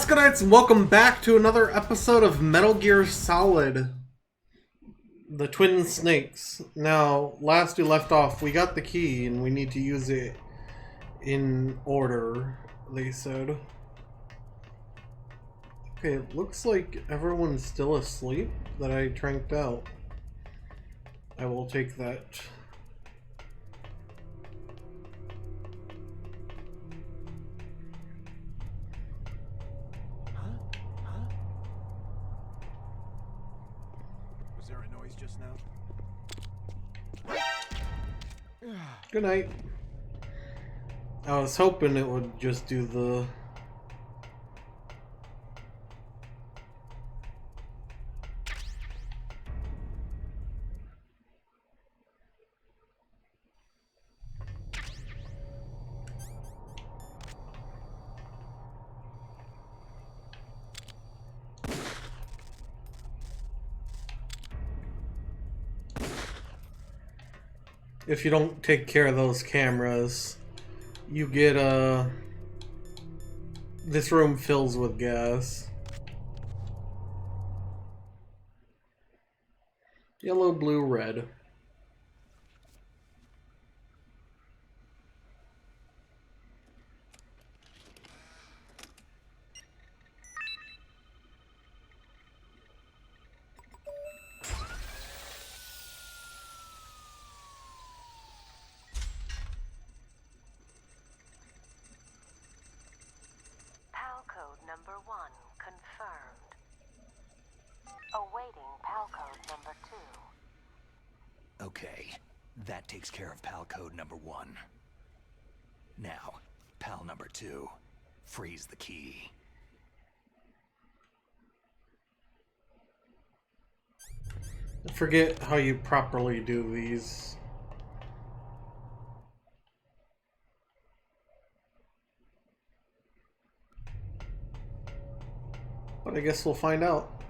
EscoNitz, and welcome back to another episode of Metal Gear Solid, the Twin Snakes. Now, last we left off, we got the key, and we need to use it in order, they said. Okay, it looks like everyone's still asleep that I tranked out. I will take that. Just now. Good night. I was hoping it would just do the... If you don't take care of those cameras, you get this room fills with gas. Yellow, blue, red. Number 1 confirmed. Awaiting PAL code number 2. Okay, that takes care of PAL code number 1. Now, PAL number 2. Freeze the key. I forget how you properly do these. But I guess we'll find out.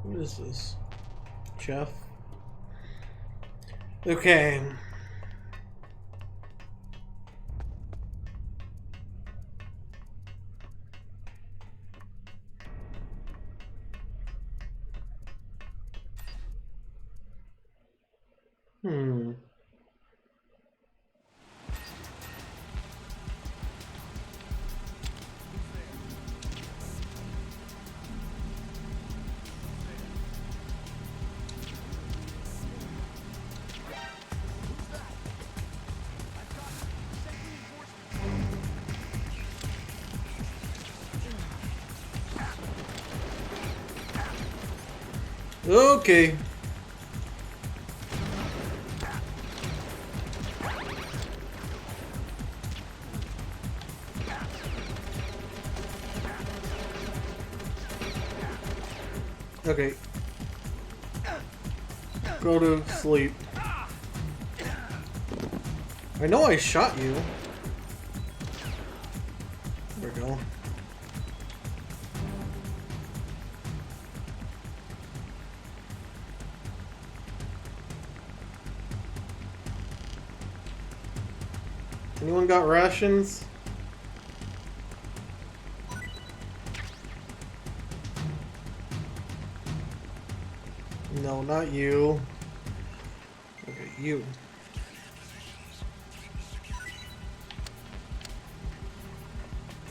What is this? Jeff? Okay. Okay. Okay. Go to sleep. I know I shot you. There we go. Anyone got rations? No, not you. Okay, you.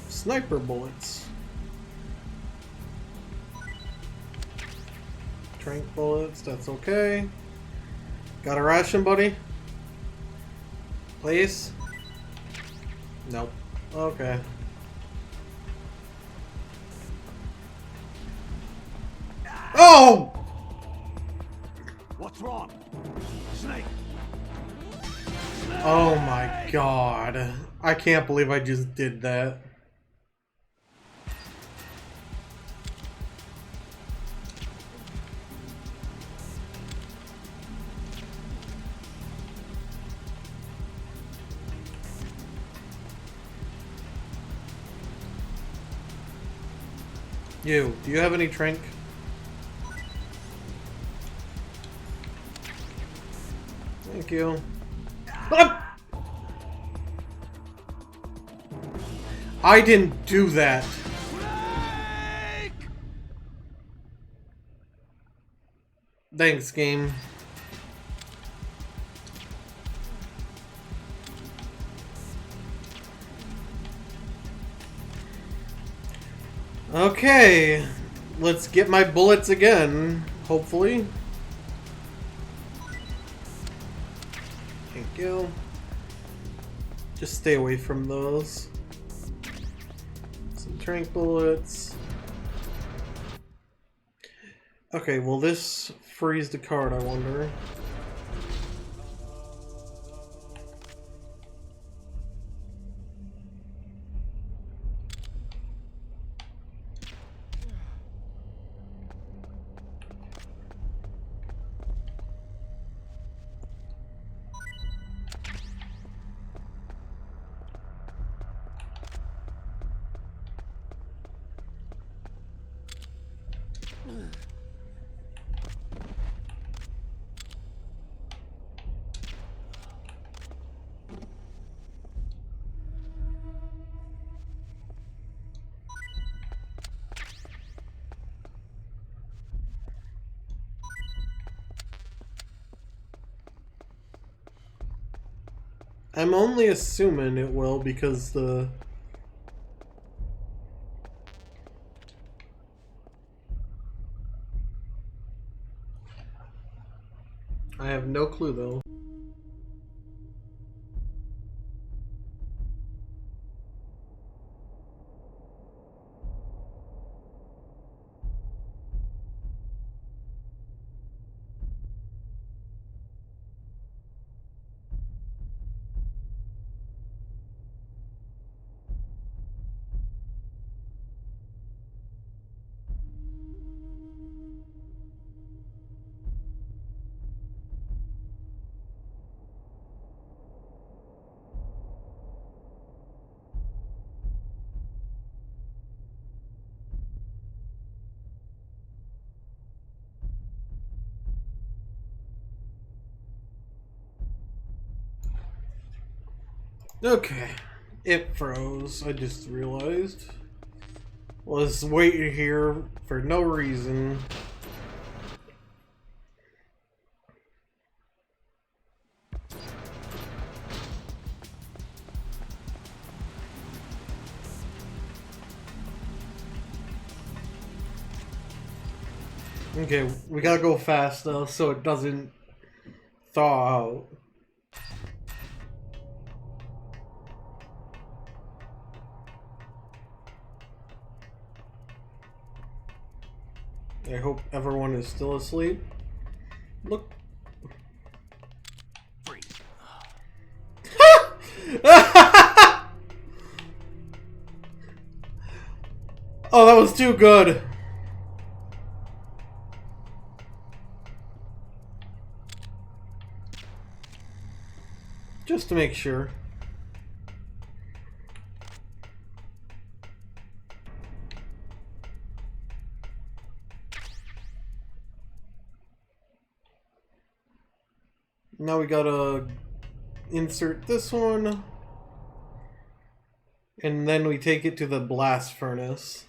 Sniper bullets. Trank bullets, that's okay. Got a ration, buddy? Please? Nope. Okay. Oh! What's wrong? Snake! Oh my god. I can't believe I just did that. You, do you have any trank? Thank you. Ah! I didn't do that. Thanks, game. Okay, let's get my bullets again, hopefully. Thank you. Just stay away from those. Some trank bullets. Okay, will this freeze the card, I wonder? I'm only assuming it will because I have no clue though. Okay, it froze. I just realized. Was waiting here for no reason. Okay, we gotta go fast though, so it doesn't thaw out. I hope everyone is still asleep. Look. Freeze. Oh, that was too good. Just to make sure. Now we gotta insert this one. And then we take it to the blast furnace.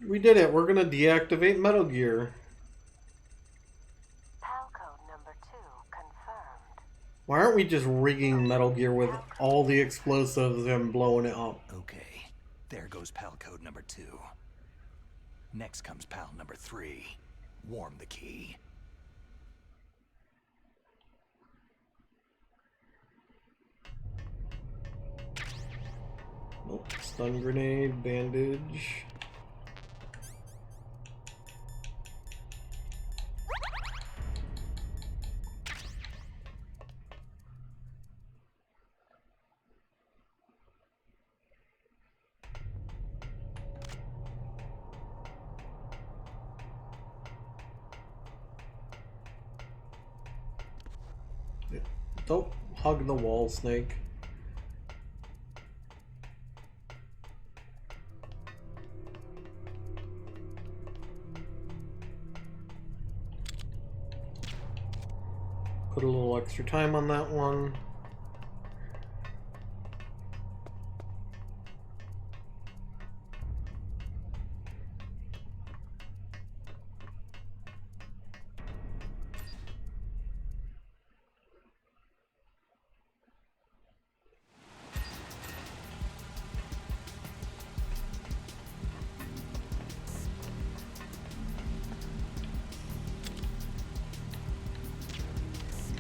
We did it. We're gonna deactivate Metal Gear. PAL code number 2 confirmed. Why aren't we just rigging Metal Gear with all the explosives and blowing it up? Okay, there goes PAL code number 2. Next comes PAL number 3. Warm the key. Oh, stun grenade, bandage. Don't hug the wall, Snake. Put a little extra time on that one.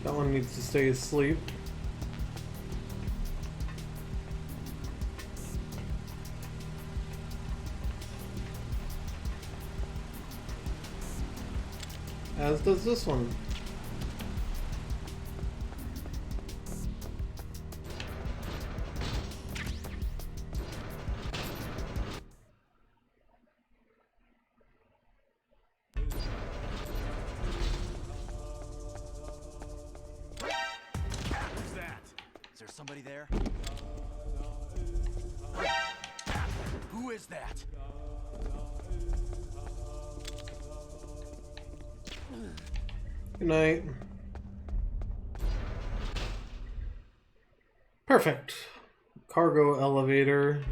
That one needs to stay asleep. As does this one. Somebody there? Who is that? Good night. Perfect. Cargo elevator.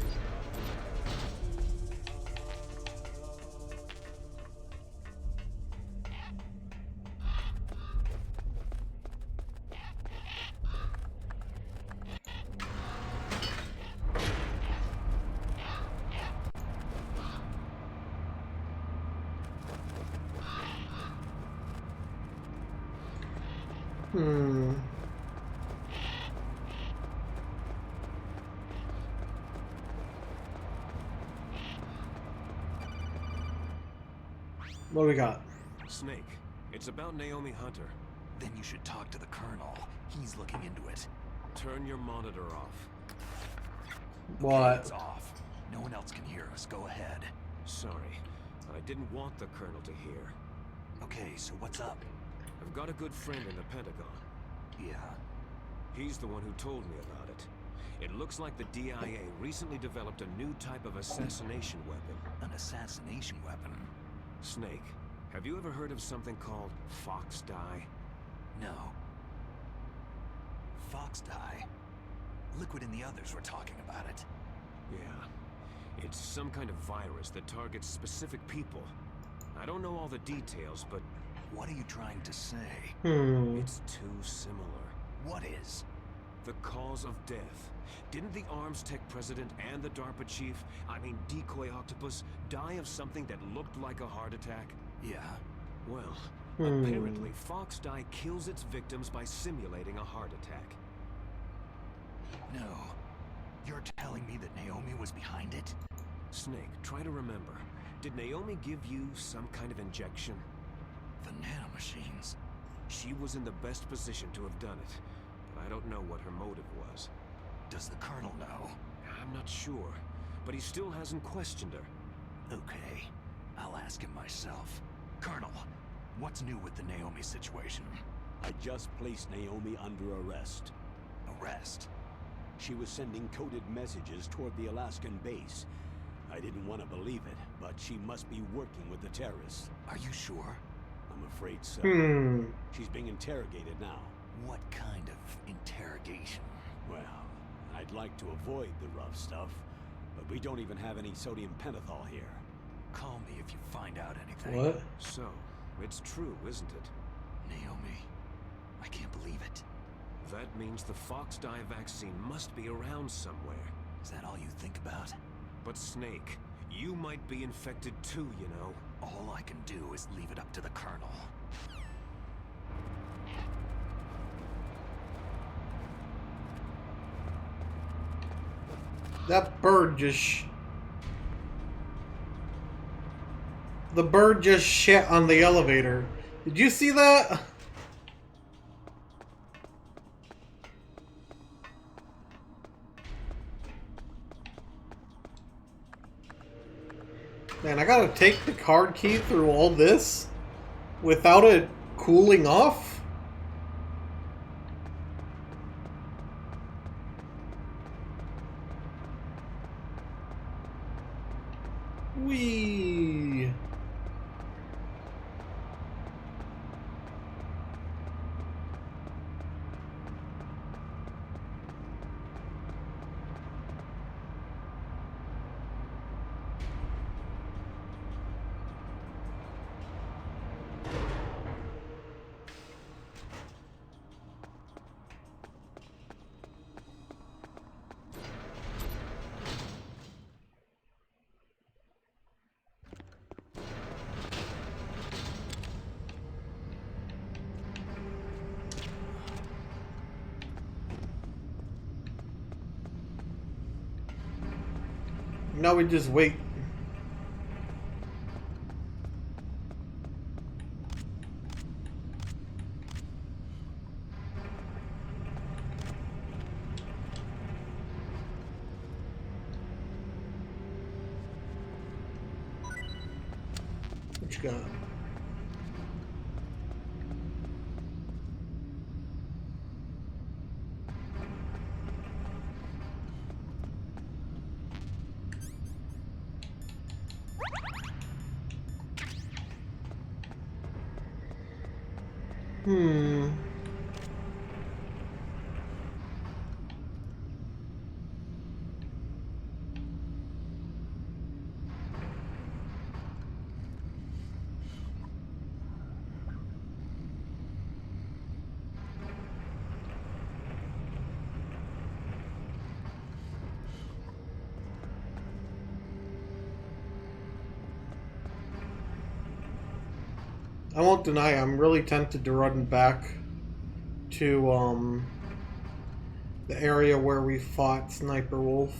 What do we got? Snake, it's about Naomi Hunter. Then you should talk to the Colonel. He's looking into it. Turn your monitor off. What? It's off. No one else can hear us. Go ahead. Sorry, I didn't want the Colonel to hear. Okay, so what's up? I've got a good friend in the Pentagon. Yeah? He's the one who told me about it. It looks like the DIA recently developed a new type of assassination weapon. An assassination weapon? Snake, have you ever heard of something called Fox Dye? No. Fox Dye? Liquid and the others were talking about it. Yeah. It's some kind of virus that targets specific people. I don't know all the details, but... What are you trying to say? It's too similar. What is? The cause of death. Didn't the Arms Tech president and the DARPA chief, Decoy Octopus, die of something that looked like a heart attack? Yeah. Well, apparently Fox Dye kills its victims by simulating a heart attack. No. You're telling me that Naomi was behind it? Snake, try to remember. Did Naomi give you some kind of injection? The nanomachines. She was in the best position to have done it, but I don't know what her motive was. Does the Colonel know? I'm not sure, but he still hasn't questioned her. Okay, I'll ask him myself. Colonel, what's new with the Naomi situation? I just placed Naomi under arrest. Arrest? She was sending coded messages toward the Alaskan base. I didn't want to believe it, but she must be working with the terrorists. Are you sure? I'm afraid so. She's being interrogated now. What kind of interrogation? Well, I'd like to avoid the rough stuff, but we don't even have any sodium pentothal here. Call me if you find out anything. What? So, it's true, isn't it? Naomi, I can't believe it. That means the Fox Dye vaccine must be around somewhere. Is that all you think about? But Snake, you might be infected too, you know. All I can do is leave it up to the Colonel. That bird just... The bird just shit on the elevator. Did you see that? Man, I gotta take the card key through all this without it cooling off? Whee! Now we just wait. What you got? Hmm. I won't deny I'm really tempted to run back to the area where we fought Sniper Wolf.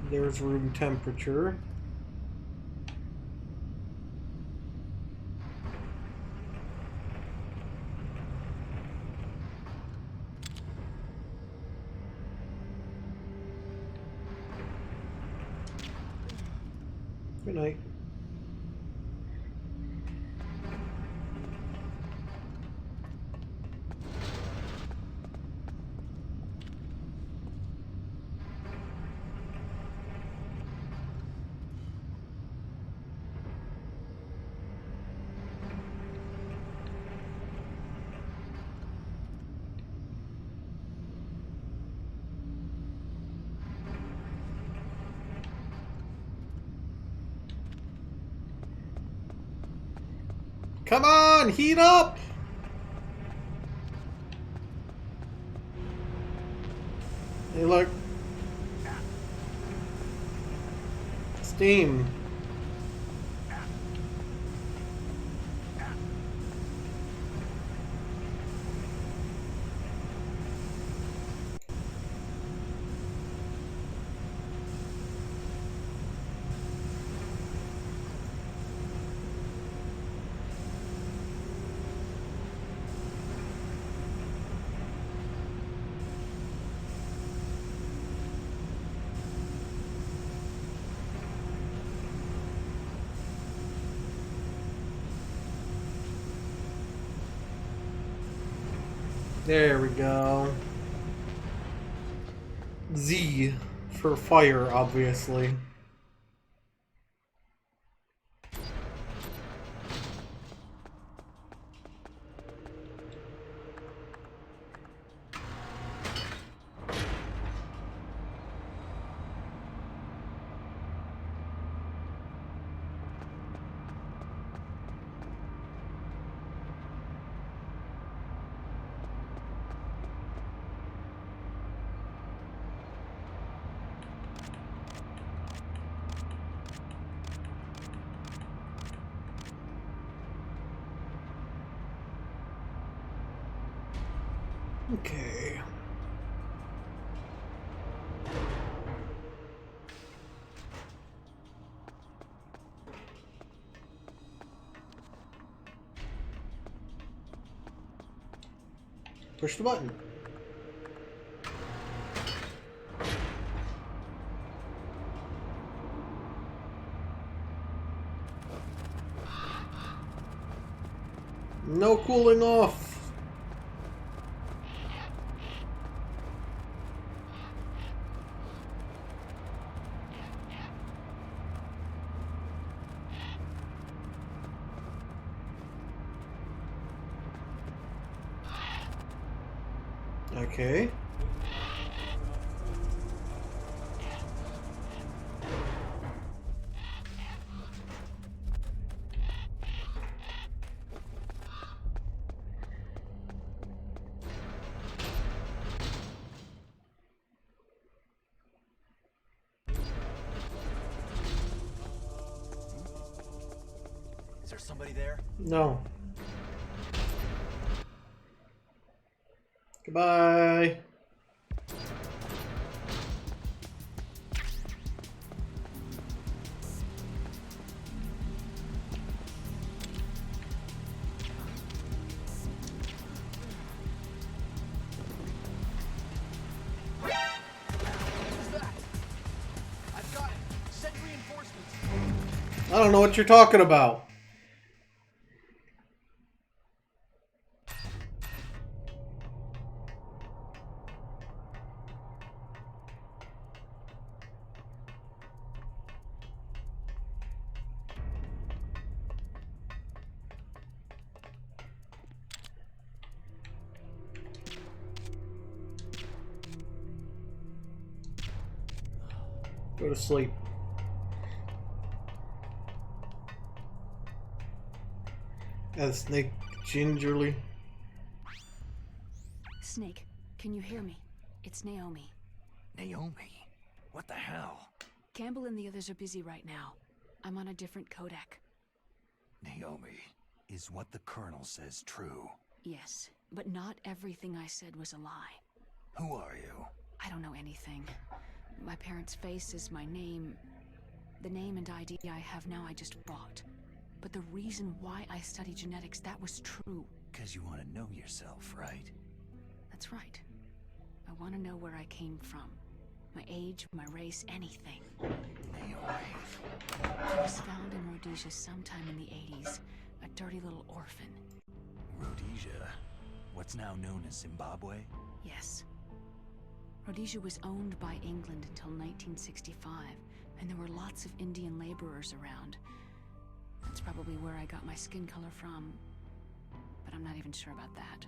There's room temperature. Good night. Come on, heat up! Hey, look. Steam. There we go. Z for fire, obviously. Okay. Push the button. No cooling off. Okay. Is there somebody there? No. Goodbye. I've got it. Send reinforcements. I don't know what you're talking about. Go to sleep. As Snake gingerly. Snake, can you hear me? It's Naomi. Naomi? What the hell? Campbell and the others are busy right now. I'm on a different codec. Naomi, is what the Colonel says true? Yes, but not everything I said was a lie. Who are you? I don't know anything. My parents' face is my name. The name and ID I have now I just bought. But the reason why I study genetics, that was true. 'Cause you want to know yourself, right? That's right. I want to know where I came from. My age, my race, anything. Naomi. I was found in Rhodesia sometime in the 80s. A dirty little orphan. Rhodesia? What's now known as Zimbabwe? Yes. Rhodesia was owned by England until 1965, and there were lots of Indian laborers around. That's probably where I got my skin color from, but I'm not even sure about that.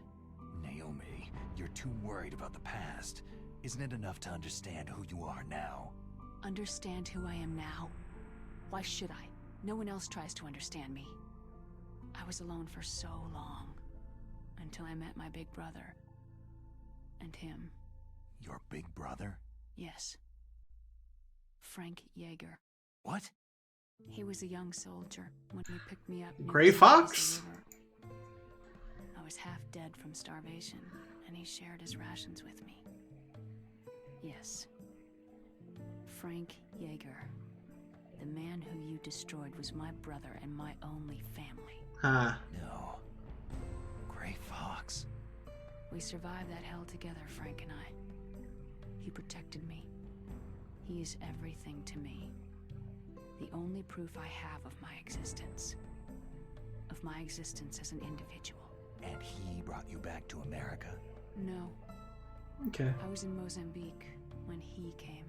Naomi, you're too worried about the past. Isn't it enough to understand who you are now? Understand who I am now? Why should I? No one else tries to understand me. I was alone for so long, until I met my big brother. And him. Your big brother? Yes. Frank Yeager. What? He was a young soldier when he picked me up. near Gray the Fox? River. I was half dead from starvation, and he shared his rations with me. Yes. Frank Yeager. The man who you destroyed was my brother and my only family. Huh. No. Gray Fox. We survived that hell together, Frank and I. He protected me. He is everything to me. The only proof I have of my existence. Of my existence as an individual. And he brought you back to America? No. Okay. I was in Mozambique when he came.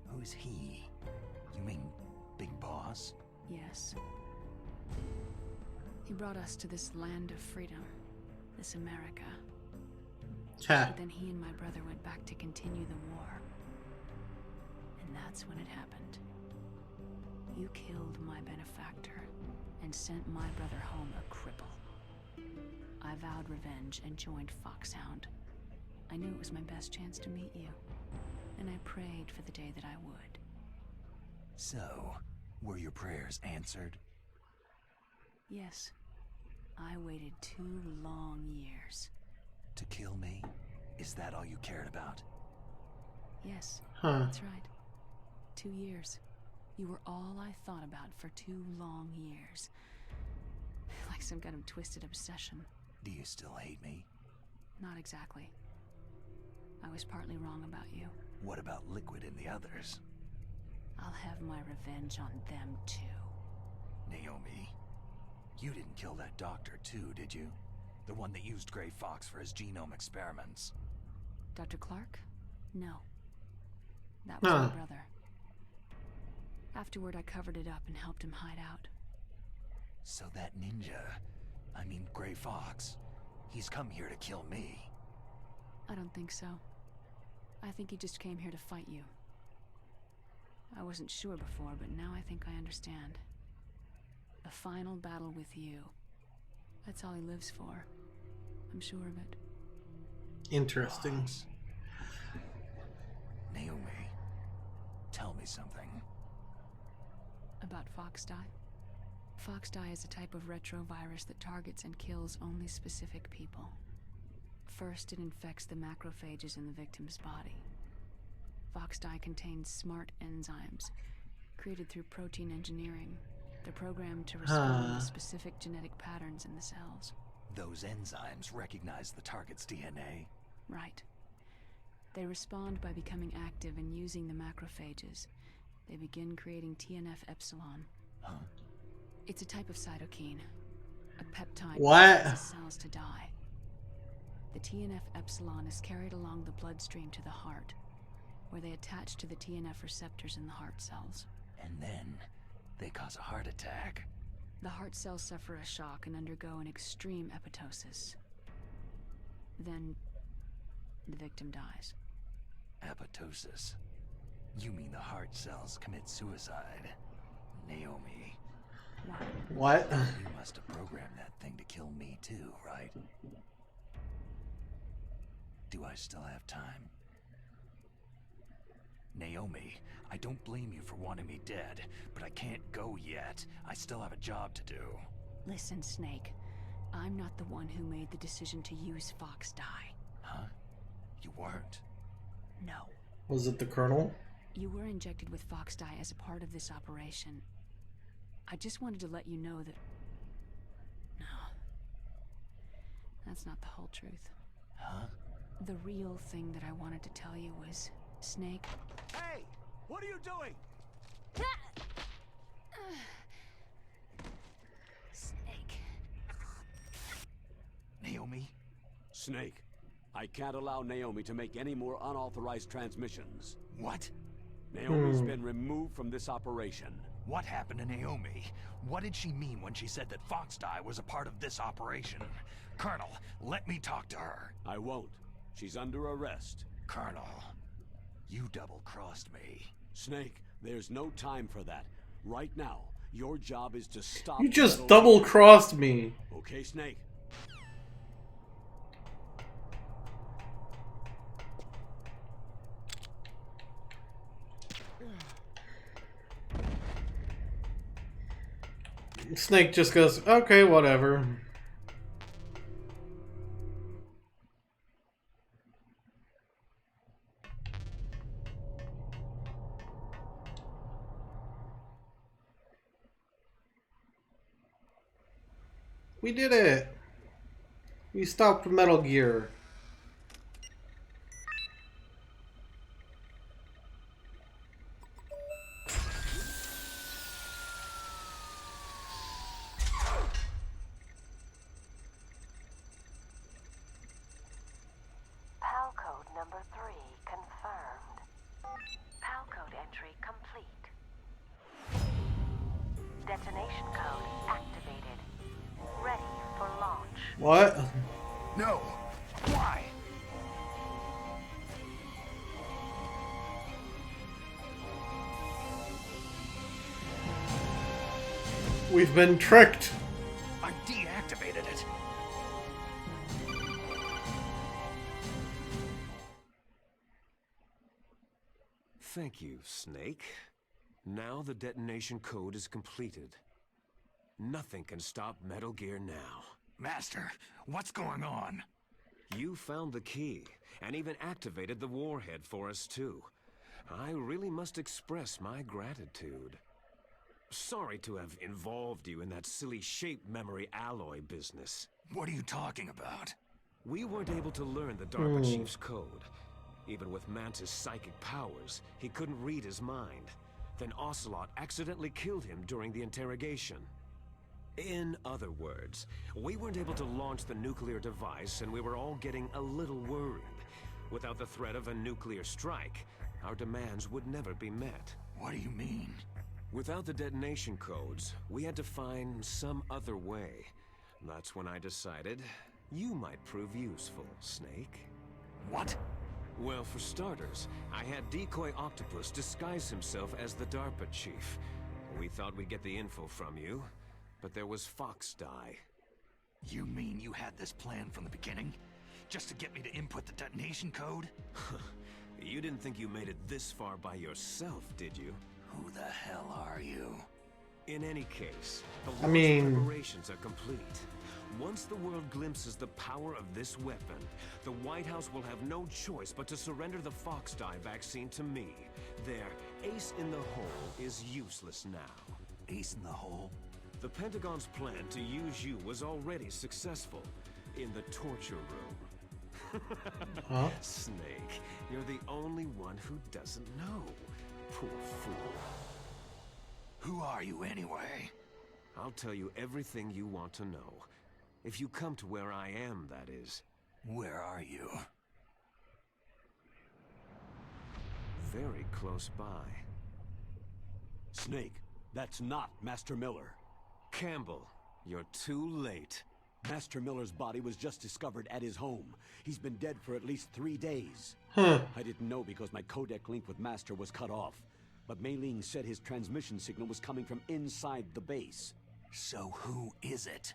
Who's he? You mean Big Boss? Yes. He brought us to this land of freedom. This America. Ha. But then he and my brother went back to continue the war. And that's when it happened. You killed my benefactor and sent my brother home a cripple. I vowed revenge and joined Foxhound. I knew it was my best chance to meet you, and I prayed for the day that I would. So, were your prayers answered? Yes. I waited 2 long years. To kill me? Is that all you cared about? Yes, Huh. that's right. 2 years. You were all I thought about for 2 long years. Like some kind of twisted obsession. Do you still hate me? Not exactly. I was partly wrong about you. What about Liquid and the others? I'll have my revenge on them too. Naomi, you didn't kill that doctor too, did you? The one that used Gray Fox for his genome experiments. Dr. Clark? No. That was my brother. Afterward, I covered it up and helped him hide out. So that ninja, I mean Gray Fox, he's come here to kill me. I don't think so. I think he just came here to fight you. I wasn't sure before, but now I think I understand. A final battle with you. That's all he lives for. I'm sure of it. Interesting. Fox. Naomi, tell me something. About Fox Die? Fox Die is a type of retrovirus that targets and kills only specific people. First, it infects the macrophages in the victim's body. Fox Die contains smart enzymes, created through protein engineering. They're programmed to respond to specific genetic patterns in the cells. Those enzymes recognize the target's DNA? Right. They respond by becoming active and using the macrophages. They begin creating TNF-epsilon. Huh? It's a type of cytokine, a peptide What? that causes cells to die. The TNF-epsilon is carried along the bloodstream to the heart, where they attach to the TNF receptors in the heart cells. And then they cause a heart attack. The heart cells suffer a shock and undergo an extreme apoptosis. Then the victim dies. Apoptosis? You mean the heart cells commit suicide? Naomi, What? you must have programmed that thing to kill me too, right? Do I still have time? Naomi, I don't blame you for wanting me dead, but I can't go yet. I still have a job to do. Listen, Snake. I'm not the one who made the decision to use Fox Die. Huh? You weren't? No. Was it the Colonel? You were injected with Fox Die as a part of this operation. I just wanted to let you know that... No. That's not the whole truth. Huh? The real thing that I wanted to tell you was... Snake... Hey! What are you doing? Snake... Naomi? Snake, I can't allow Naomi to make any more unauthorized transmissions. What? Naomi's been removed from this operation. What happened to Naomi? What did she mean when she said that Fox Die was a part of this operation? Colonel, let me talk to her. I won't. She's under arrest. Colonel, you double-crossed me. Snake, there's no time for that. Right now, your job is to stop... You just double-crossed me. Okay, Snake? Snake just goes, okay, whatever. We did it! We stopped Metal Gear. PAL code number 3 confirmed. PAL code entry complete. Detonation code activated. Ready for launch. What? No! Why? We've been tricked. I deactivated it. Thank you, Snake. Now the detonation code is completed. Nothing can stop Metal Gear now. Master, what's going on? You found the key, and even activated the warhead for us too. I really must express my gratitude. Sorry to have involved you in that silly shape memory alloy business. What are you talking about? We weren't able to learn the DARPA chief's code. Even with Mantis' psychic powers, he couldn't read his mind. Then Ocelot accidentally killed him during the interrogation. In other words, we weren't able to launch the nuclear device, and we were all getting a little worried. Without the threat of a nuclear strike, our demands would never be met. What do you mean? Without the detonation codes, we had to find some other way. That's when I decided you might prove useful, Snake. What? Well, for starters, I had Decoy Octopus disguise himself as the DARPA chief. We thought we'd get the info from you, but there was Fox Die. You mean you had this plan from the beginning? Just to get me to input the detonation code? You didn't think you made it this far by yourself, did you? Who the hell are you? In any case, the I launch mean- preparations are complete. Once the world glimpses the power of this weapon, the White House will have no choice but to surrender the Fox Die vaccine to me. Their ace in the hole is useless now. Ace in the hole? The Pentagon's plan to use you was already successful in the torture room. Huh? Snake, you're the only one who doesn't know. Poor fool. Who are you anyway? I'll tell you everything you want to know. If you come to where I am, that is. Where are you? Very close by. Snake, that's not Master Miller. Campbell, you're too late. Master Miller's body was just discovered at his home. He's been dead for at least 3 days. Huh. I didn't know because my codec link with Master was cut off. But Mei Ling said his transmission signal was coming from inside the base. So who is it?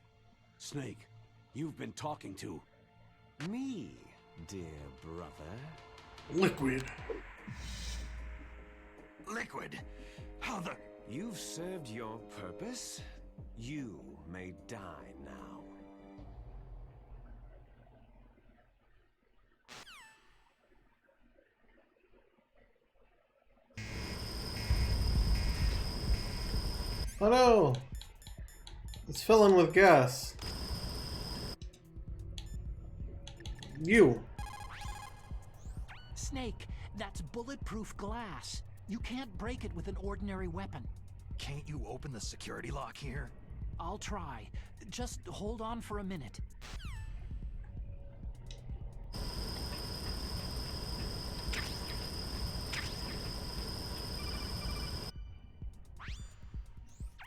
Snake, you've been talking to... Me, dear brother. Liquid. Liquid? How the... You've served your purpose. You may die now. Oh no! It's filling with gas. You. Snake, that's bulletproof glass. You can't break it with an ordinary weapon. Can't you open the security lock here? I'll try. Just hold on for a minute.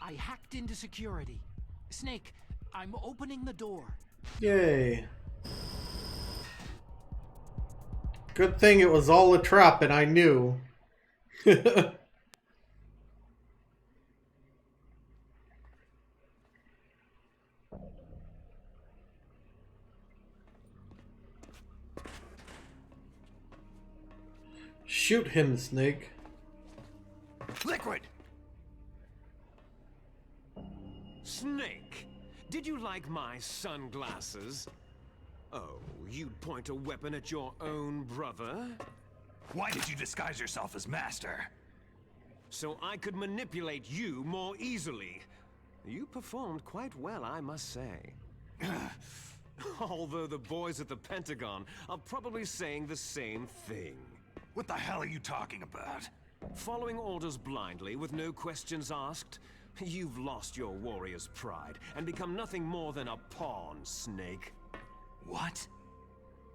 I hacked into security. Snake, I'm opening the door. Yay. Good thing it was all a trap and I knew. Shoot him, Snake. Liquid! Snake, did you like my sunglasses? Oh, you'd point a weapon at your own brother? Why did you disguise yourself as Master? So I could manipulate you more easily. You performed quite well, I must say. Although the boys at the Pentagon are probably saying the same thing. What the hell are you talking about? Following orders blindly with no questions asked, you've lost your warrior's pride and become nothing more than a pawn, Snake. What?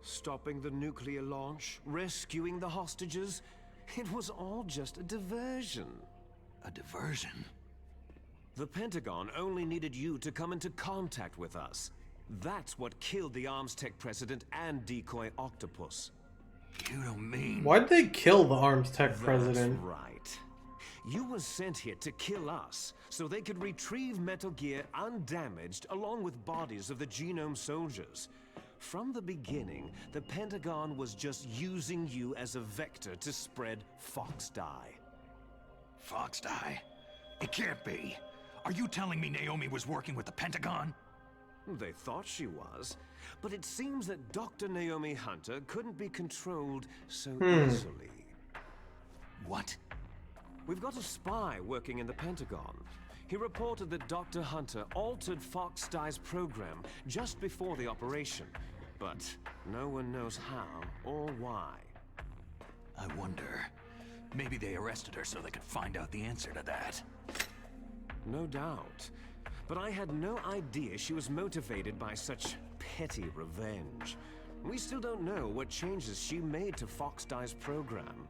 Stopping the nuclear launch, rescuing the hostages, it was all just a diversion. A diversion? The Pentagon only needed you to come into contact with us. That's what killed the Arms Tech president and Decoy Octopus. You don't mean... Why'd they kill the Arms Tech president? That's right. You were sent here to kill us, so they could retrieve Metal Gear undamaged along with bodies of the Genome soldiers. From the beginning, the Pentagon was just using you as a vector to spread Fox Die. Fox Die? It can't be. Are you telling me Naomi was working with the Pentagon? They thought she was, but it seems that Dr. Naomi Hunter couldn't be controlled so easily. What? We've got a spy working in the Pentagon. He reported that Dr. Hunter altered Fox Die's program just before the operation, but no one knows how or why. I wonder. Maybe they arrested her so they could find out the answer to that. No doubt. but I had no idea she was motivated by such petty revenge. We still don't know what changes she made to Foxdie's program.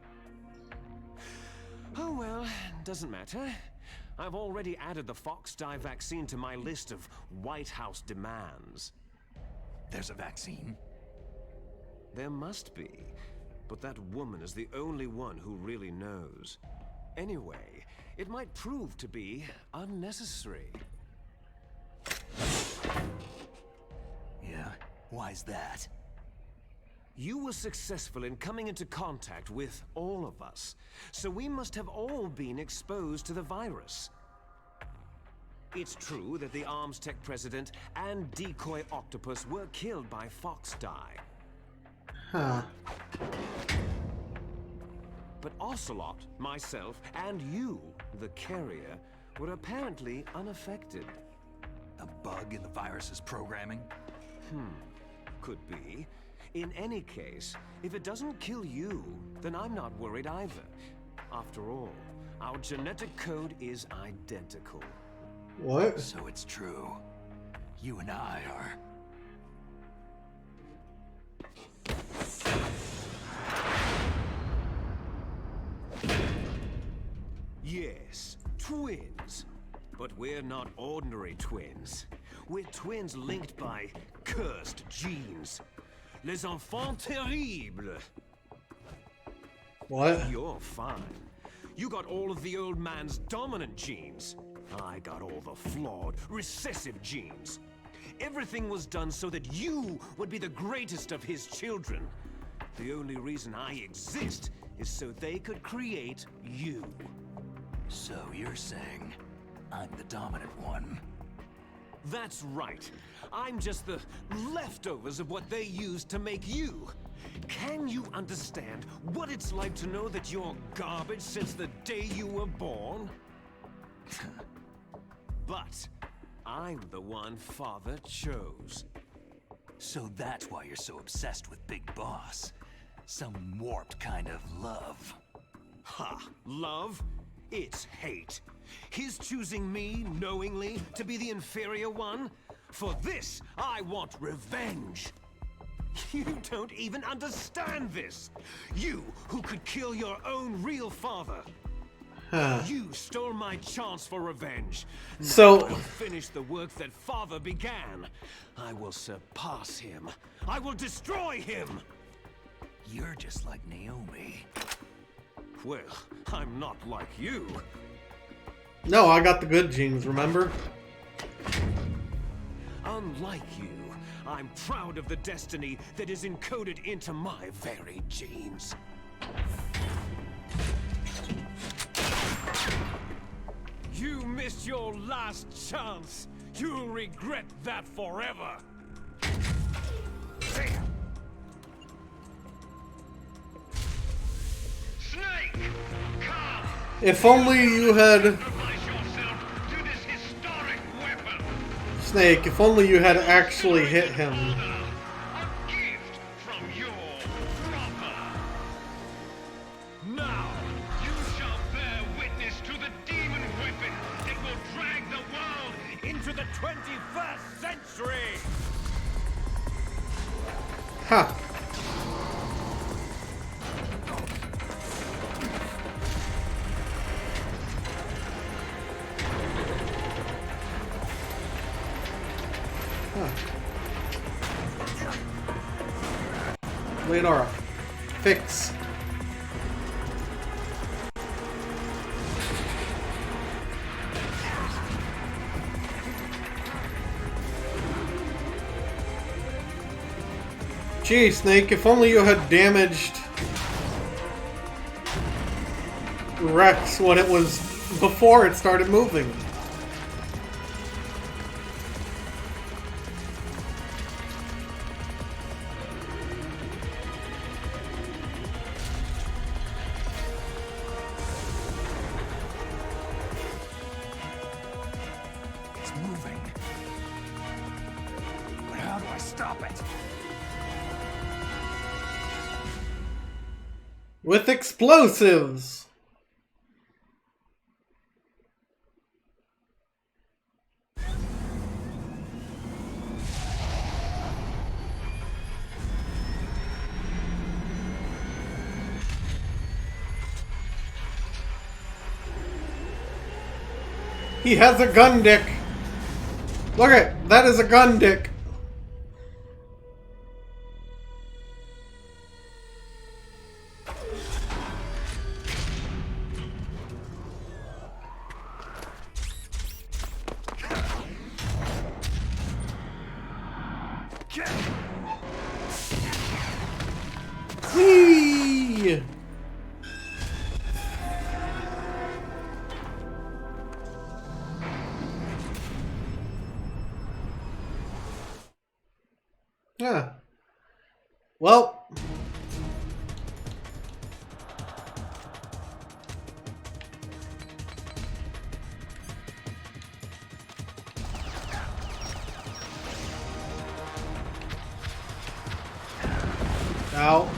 Oh well, doesn't matter. I've already added the Foxdie vaccine to my list of White House demands. There's a vaccine? There must be, but that woman is the only one who really knows. Anyway, it might prove to be unnecessary. Yeah? Why's that? You were successful in coming into contact with all of us, so we must have all been exposed to the virus. It's true that the Arms Tech president and decoy octopus were killed by Foxdie. Huh. But Ocelot, myself, and you, the carrier, were apparently unaffected. A bug in the virus's programming? Could be. In any case, if it doesn't kill you, then I'm not worried either. After all, our genetic code is identical. What? So it's true. You and I are... Yes, twins. But we're not ordinary twins. We're twins linked by cursed genes. Les enfants terribles. What? You're fine. You got all of the old man's dominant genes. I got all the flawed, recessive genes. Everything was done so that you would be the greatest of his children. The only reason I exist is so they could create you. So you're saying I'm the dominant one? That's right. I'm just the leftovers of what they used to make you. Can you understand what it's like to know that you're garbage since the day you were born? But I'm the one Father chose. So that's why you're so obsessed with Big Boss. Some warped kind of love. Ha! Love? It's hate. His choosing me, knowingly, to be the inferior one? For this, I want revenge. You don't even understand this. You, who could kill your own real father. You stole my chance for revenge. Now So- I'll finish the work that Father began. I will surpass him. I will destroy him. You're just like Naomi. Well, I'm not like you. No, I got the good genes, remember? Unlike you, I'm proud of the destiny that is encoded into my very genes. You missed your last chance. You'll regret that forever. Snake! Come! If only you had... Sacrifice yourself to this historic weapon! Snake, if only you had actually hit him. A gift from your brother! Now, You shall bear witness to the demon weapon that will drag the world into the 21st century! Ha! Leonora, fix. Gee, Snake, if only you had damaged Rex when it was before it started moving. It's moving. But how do I stop it? With explosives! He has a gun dick. Look at that is a gun dick. Whee! Yeah. Well. Ow.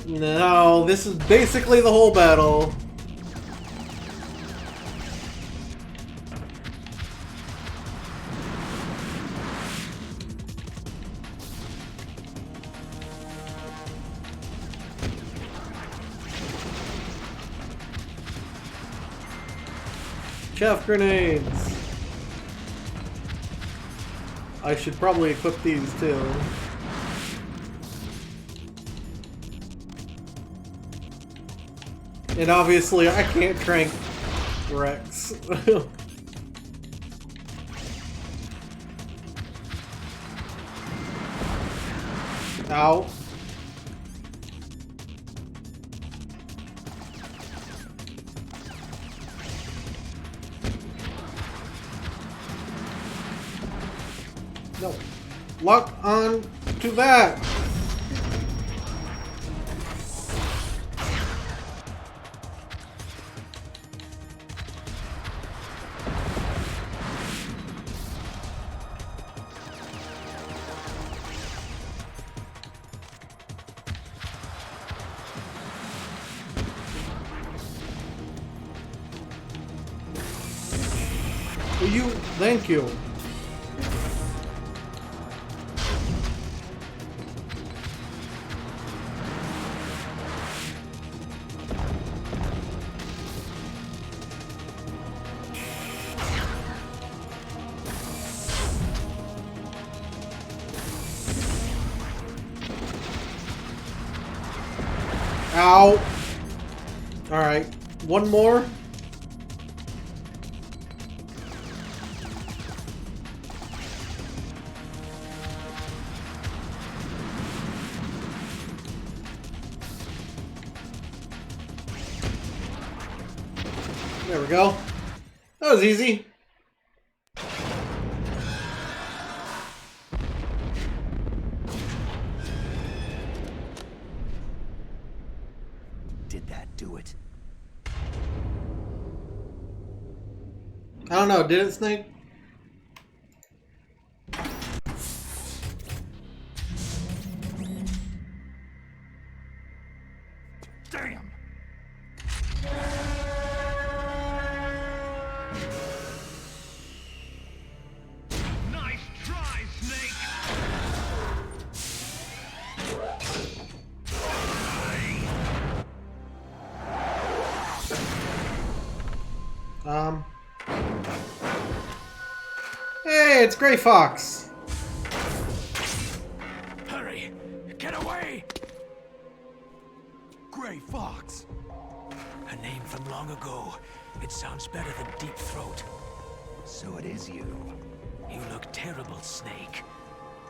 No, this is basically the whole battle. Chaff grenades. I should probably equip these too. And obviously I can't trank Rex. Ow. No. Lock on to that. You, thank you. Ow. All right, one more. There we go. That was easy. Did that do it? I don't know, did it, Snake? Damn! Nice try, Snake! Hey, it's Gray Fox. Hurry! Get away! Gray Fox! A name from long ago. It sounds better than Deep Throat. So it is you. You look terrible, Snake.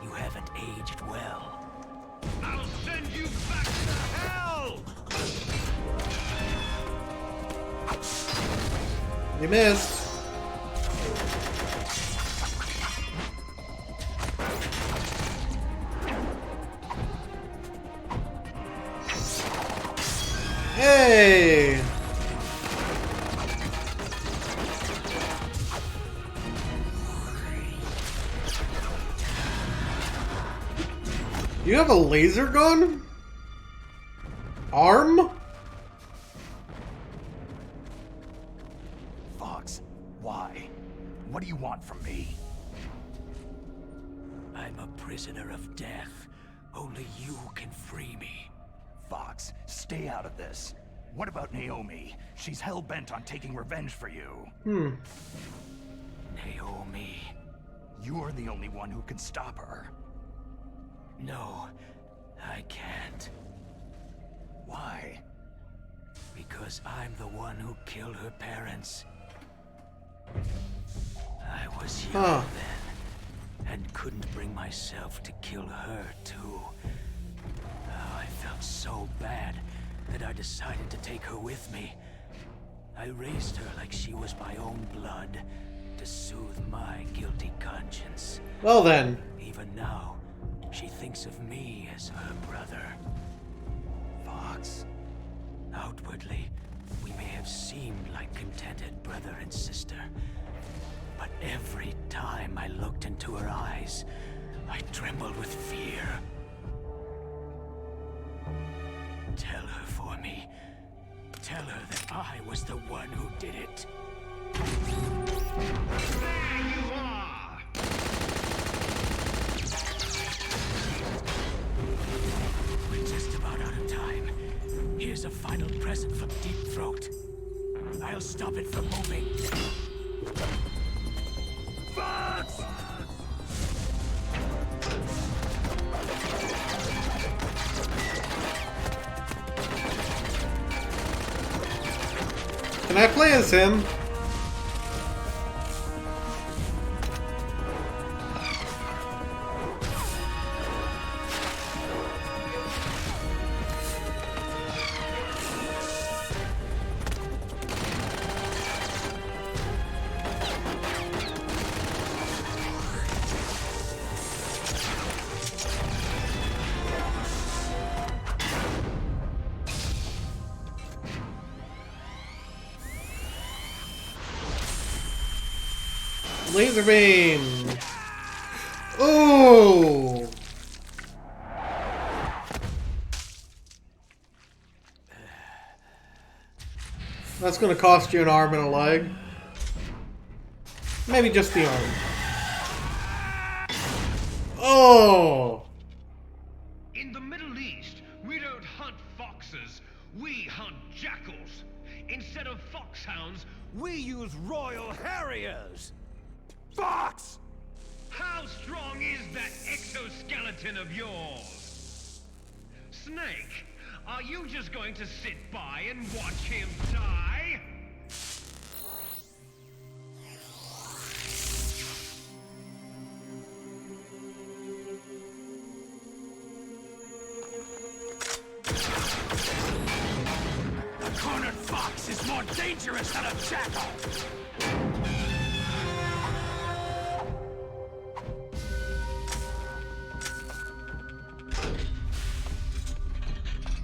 You haven't aged well. I'll send you back to hell! You missed. Hey! You have a laser gun? Arm? Fox, why? What do you want from me? I'm a prisoner of death. Only you can free me. Fox, stay out of this. What about Naomi? She's hell-bent on taking revenge for you. Naomi. You're the only one who can stop her. No, I can't. Why? Because I'm the one who killed her parents. I was young then, and couldn't bring myself to kill her too. Oh, I felt so bad that I decided to take her with me. I raised her like she was my own blood, to soothe my guilty conscience. Well then. Even now, she thinks of me as her brother. Fox. Outwardly, we may have seemed like contented brother and sister. But every time I looked into her eyes, I trembled with fear. Tell her for me. Tell her that I was the one who did it. There you are! We're just about out of time. Here's a final present from Deep Throat. I'll stop it from moving. Fox! Can I play as him? Laser beam! Oh! That's gonna cost you an arm and a leg. Maybe just the arm. Oh! In the Middle East, we don't hunt foxes, we hunt jackals. Instead of foxhounds, We use Royal Harriers! Fox! how strong is that exoskeleton of yours? Snake, are you just going to sit by and watch him die? A cornered fox is more dangerous than a jackal!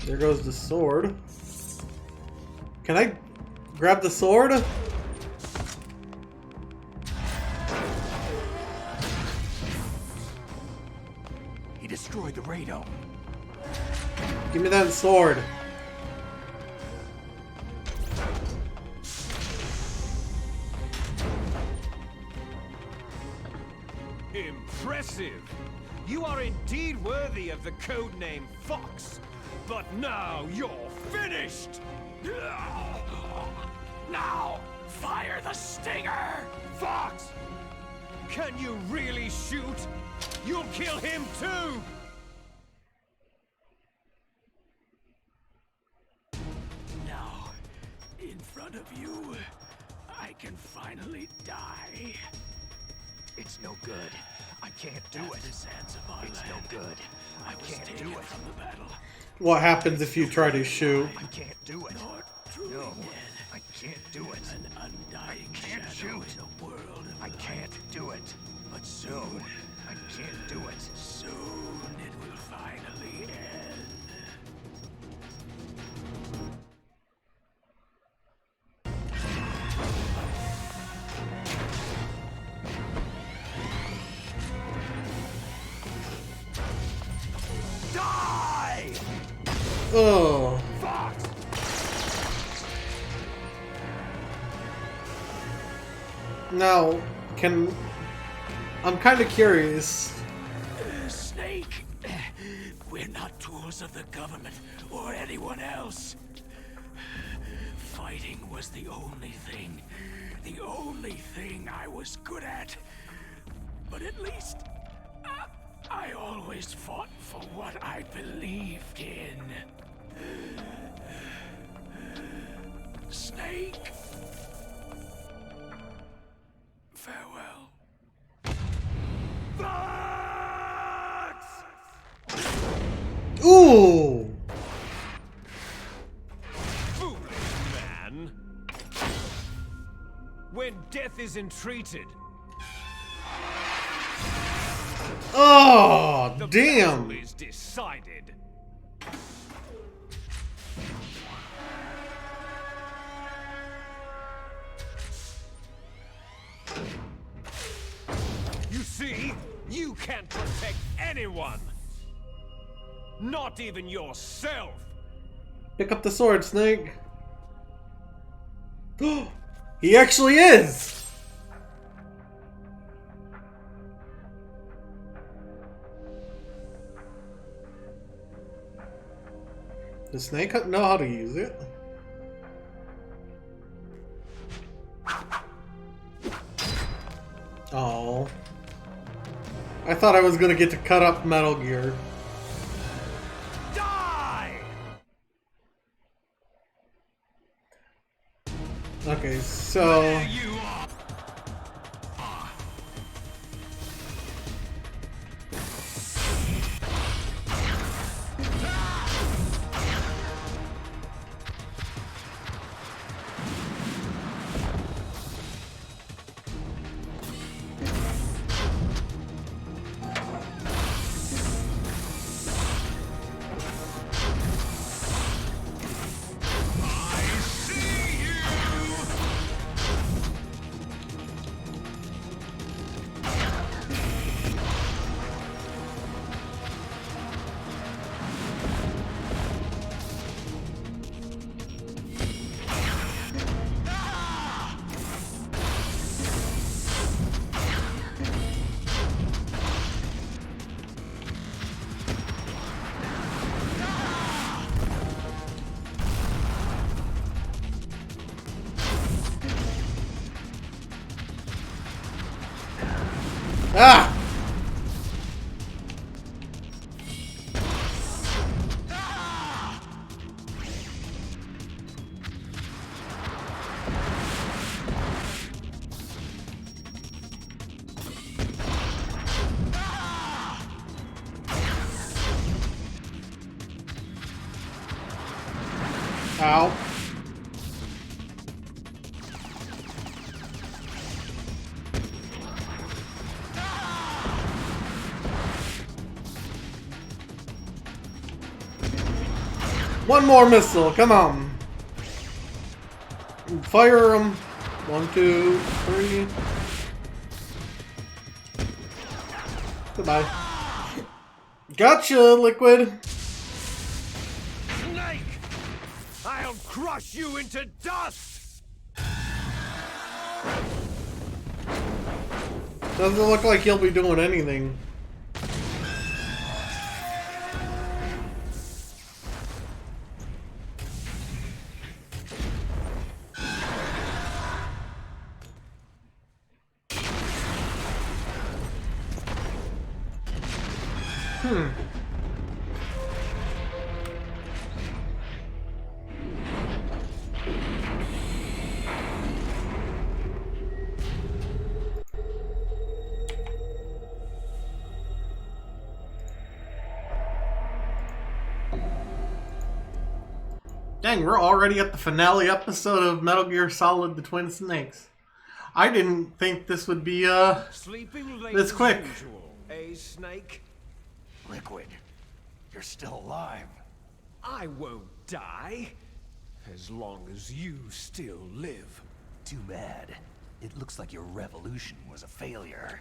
There goes the sword. Can I grab the sword? He destroyed the radome. Give me that sword. Impressive! You are indeed worthy of the codename Fox. But now you're finished! Now, fire the stinger! Fox! Can you really shoot? You'll kill him too! Now, in front of you, I can finally die. It's no good. I can't do it. The sands of our It's land. no good. I can't Taken do it. from the battle. What happens if you try to shoot? I can't do it. Nor truly No, dead. I can't do it. An undying I can't shadow shoot. in a world of I light. can't do it. But No, soon, I can't do it. soon it will finally end. Oh. Now, I'm kind of curious. Snake, we're not tools of the government or anyone else. Fighting was the only thing I was good at. But at least, I always fought for what I believed in. Snake, farewell. Ooh! Foolish man. When death is entreated, Oh, the damn! battle is decided. You see, you can't protect anyone. Not even yourself. Pick up the sword, Snake. He actually is! Does Snake know how to use it? Oh. I thought I was gonna get to cut up Metal Gear. Die! Okay, so... There you are. Ah! Ow. One more missile, come on. Fire them. 1, 2, 3. Goodbye. Gotcha, Liquid. Snake! I'll crush you into dust! Doesn't look like he'll be doing anything. Dang, we're already at the finale episode of Metal Gear Solid: The Twin Snakes. I didn't think this would be Sleeping late this quick. as usual, eh, Snake? Liquid, you're still alive. I won't die. As long as you still live. Too bad. It looks like your revolution was a failure.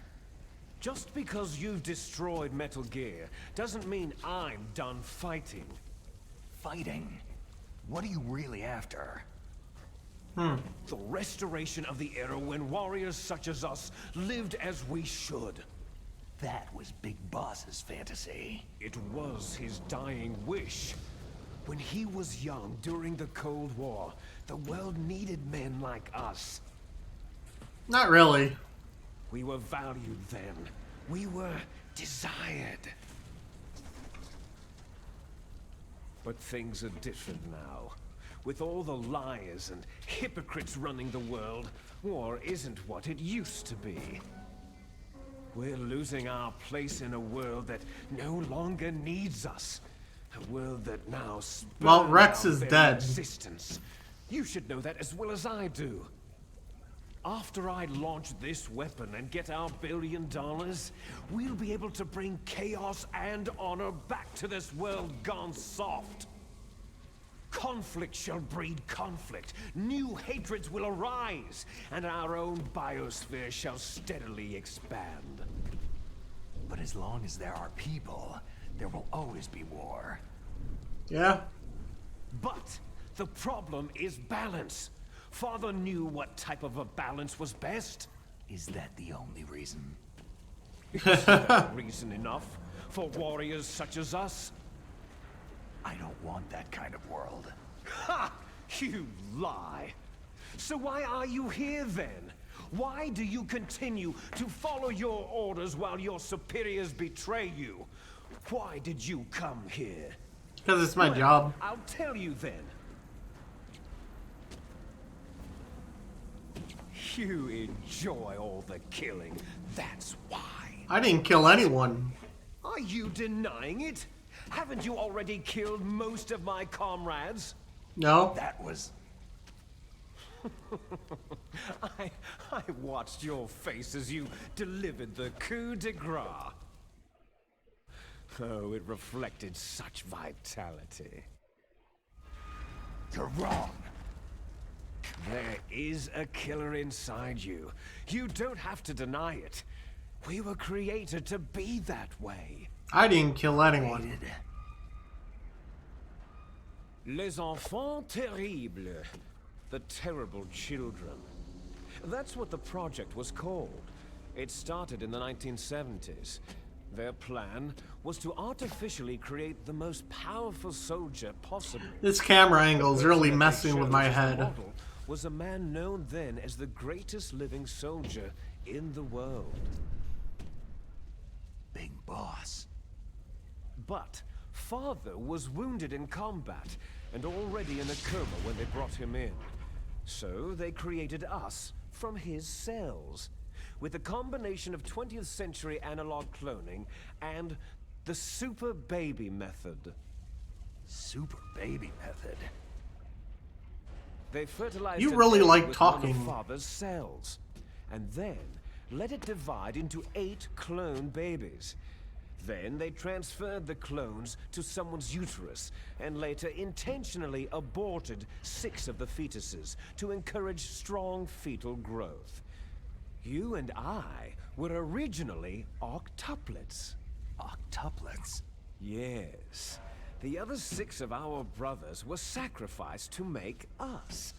Just because you've destroyed Metal Gear doesn't mean I'm done fighting. fighting. What are you really after? The restoration of the era when warriors such as us lived as we should. That was Big Boss's fantasy. It was his dying wish. When he was young during the Cold War, the world needed men like us. Not really. We were valued then. We were desired. But things are different now. With all the liars and hypocrites running the world, war isn't what it used to be. We're losing our place in a world that no longer needs us. A world that now spurns Well, Rex our is very dead. existence. You should know that as well as I do. After I launch this weapon and get our $1 billion, we'll be able to bring chaos and honor back to this world gone soft. Conflict shall breed conflict, new hatreds will arise, and our own biosphere shall steadily expand. But as long as there are people, there will always be war. Yeah. But the problem is balance. Father knew what type of a balance was best. Is that the only reason? Reason enough for warriors such as us. I don't want that kind of world. Ha! You lie. So why are you here then? Why do you continue to follow your orders while your superiors betray you? Why did you come here? Because it's my job. I'll tell you then. You enjoy all the killing. That's why. I didn't kill anyone. Are you denying it? Haven't you already killed most of my comrades? No. That was... I watched your face as you delivered the coup de grace. Oh, it reflected such vitality. You're wrong. There is a killer inside you. You don't have to deny it. We were created to be that way. I didn't kill anyone. Les enfants terribles. The terrible children. That's what the project was called. It started in the 1970s. Their plan was to artificially create the most powerful soldier possible. This camera angle is really messing with my The head. model was a man known then as the greatest living soldier in the world. Big Boss. But Father was wounded in combat and already in a coma when they brought him in. So they created us from his cells, with a combination of 20th century analog cloning and the super baby method. Super baby method. They fertilized You a really baby like with talking. one of Father's cells, and then let it divide into 8 clone babies. Then they transferred the clones to someone's uterus, and later intentionally aborted 6 of the fetuses to encourage strong fetal growth. You and I were originally octuplets. Octuplets? Yes. The other 6 of our brothers were sacrificed to make us.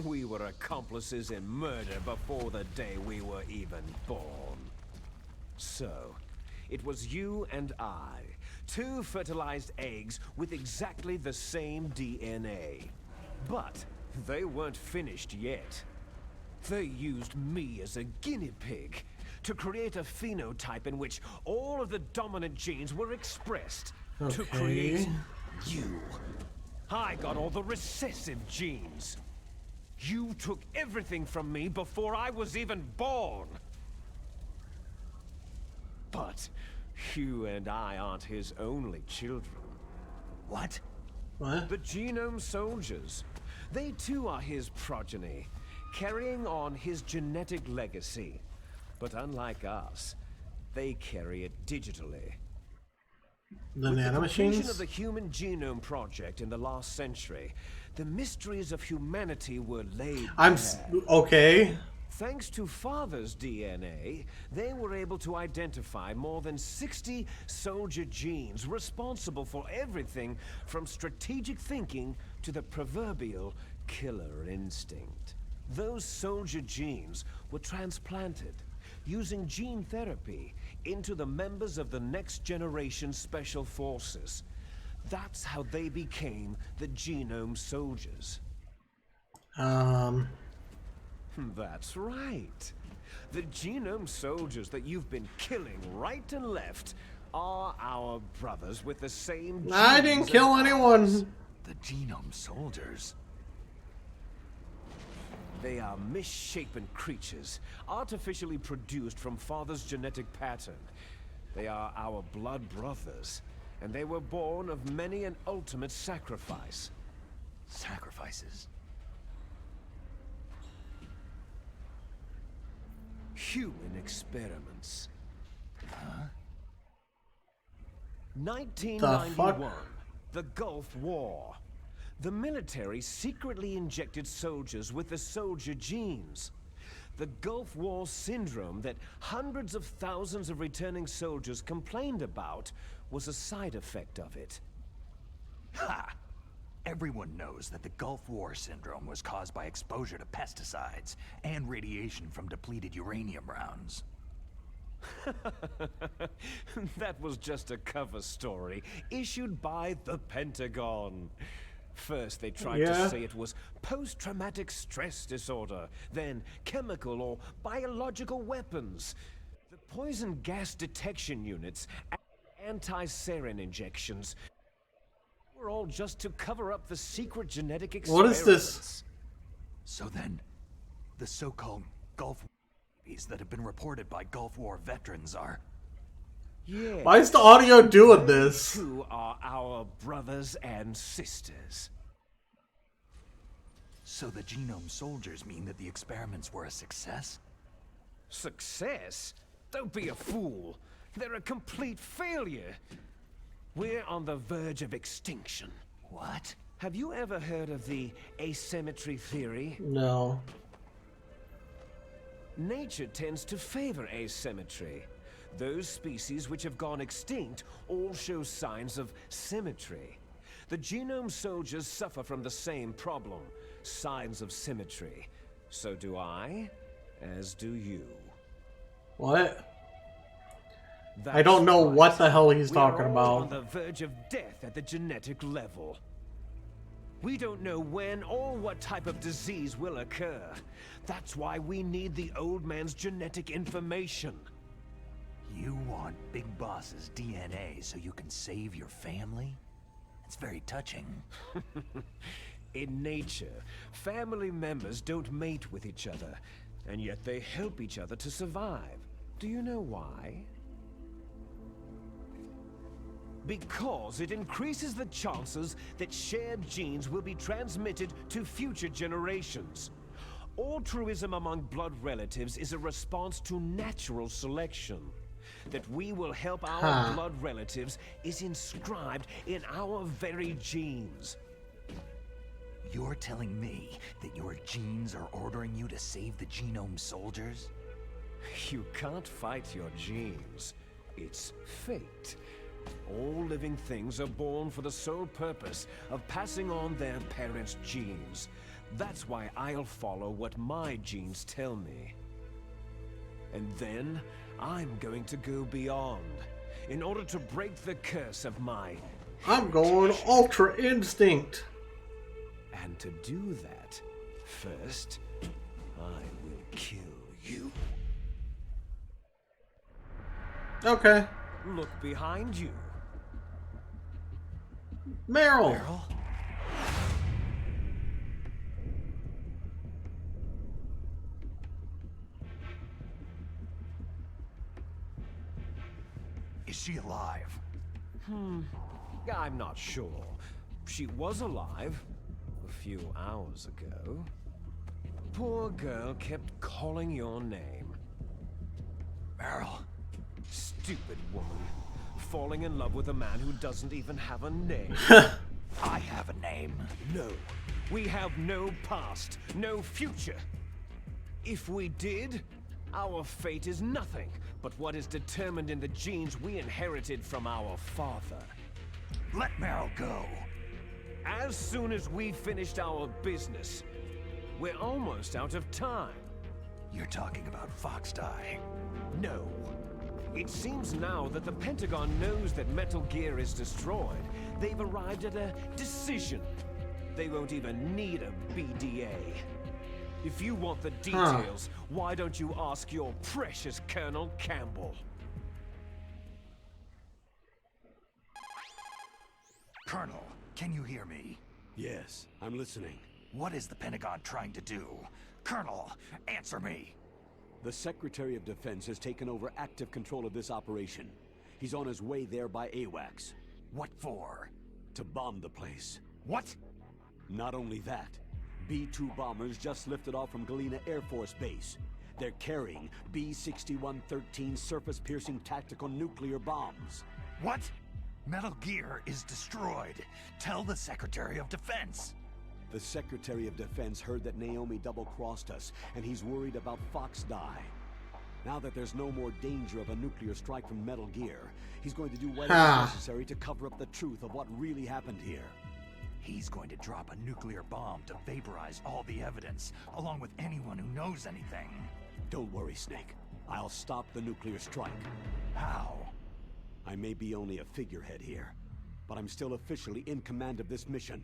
We were accomplices in murder before the day we were even born. So, it was you and I, 2 fertilized eggs with exactly the same DNA. But they weren't finished yet. They used me as a guinea pig to create a phenotype in which all of the dominant genes were expressed to create you. I got all the recessive genes. You took everything from me before I was even born. But you and I aren't his only children. What? What? The genome soldiers. They too are his progeny, carrying on his genetic legacy. But unlike us, they carry it digitally. The With the completion nanomachines? of the Human Genome Project in the last century, the mysteries of humanity were laid bare. Okay. Thanks to Father's DNA, they were able to identify more than 60 soldier genes responsible for everything from strategic thinking to the proverbial killer instinct. Those soldier genes were transplanted using gene therapy into the members of the next generation special forces. That's how they became the genome soldiers. That's right. The genome soldiers that you've been killing right and left are our brothers with the same genes. I didn't kill anyone. The genome soldiers? They are misshapen creatures, artificially produced from Father's genetic pattern. They are our blood brothers, and they were born of many an ultimate sacrifice. Sacrifices? Human experiments. Huh? 1991, the Gulf War. The military secretly injected soldiers with the soldier genes. The Gulf War syndrome that hundreds of thousands of returning soldiers complained about was a side effect of it. Ha! Everyone knows that the Gulf War syndrome was caused by exposure to pesticides and radiation from depleted uranium rounds. That was just a cover story issued by the Pentagon. First, they tried to say it was post-traumatic stress disorder, then chemical or biological weapons. The poison gas detection units and anti-sarin injections were all just to cover up the secret genetic experiments. What is this? So then, the so-called Gulf War that have been reported by Gulf War veterans are... Yeah. Why is the audio doing this? Who are our brothers and sisters. So the genome soldiers mean that the experiments were a success? Success? Don't be a fool. They're a complete failure. We're on the verge of extinction. What? Have you ever heard of the asymmetry theory? No. Nature tends to favor asymmetry. Those species which have gone extinct all show signs of symmetry. The genome soldiers suffer from the same problem, signs of symmetry. So do I, as do you. What? I don't know what the hell he's talking about. On the verge of death at the genetic level. We don't know when or what type of disease will occur. That's why we need the old man's genetic information. You want Big Boss's DNA so you can save your family? It's very touching. In nature, family members don't mate with each other, and yet they help each other to survive. Do you know why? Because it increases the chances that shared genes will be transmitted to future generations. Altruism among blood relatives is a response to natural selection. That we will help our blood relatives is inscribed in our very genes. You're telling me that your genes are ordering you to save the genome soldiers? You can't fight your genes. It's fate. All living things are born for the sole purpose of passing on their parents' genes. That's why I'll follow what my genes tell me. And then, I'm going to go beyond, in order to break the curse of my I'm going Ultra Instinct. And to do that, first, I will kill you. Okay. Look behind you. Meryl. Meryl? Is she alive? I'm not sure. She was alive a few hours ago. Poor girl kept calling your name. Meryl? Stupid woman. Falling in love with a man who doesn't even have a name. I have a name. No. We have no past, no future. If we did, our fate is nothing but what is determined in the genes we inherited from our father. Let Meryl go. As soon as we finished our business, we're almost out of time. You're talking about Foxdie. No. It seems now that the Pentagon knows that Metal Gear is destroyed. They've arrived at a decision. They won't even need a BDA. If you want the details, why don't you ask your precious Colonel Campbell? Colonel, can you hear me? Yes, I'm listening. What is the Pentagon trying to do? Colonel, answer me! The Secretary of Defense has taken over active control of this operation. He's on his way there by AWACS. What for? To bomb the place. What? Not only that, B-2 bombers just lifted off from Galena Air Force Base. They're carrying B-6113 surface-piercing tactical nuclear bombs. What? Metal Gear is destroyed. Tell the Secretary of Defense. The Secretary of Defense heard that Naomi double-crossed us, and he's worried about Foxdie. Now that there's no more danger of a nuclear strike from Metal Gear, he's going to do what is necessary to cover up the truth of what really happened here. He's going to drop a nuclear bomb to vaporize all the evidence, along with anyone who knows anything. Don't worry, Snake. I'll stop the nuclear strike. How? I may be only a figurehead here, but I'm still officially in command of this mission.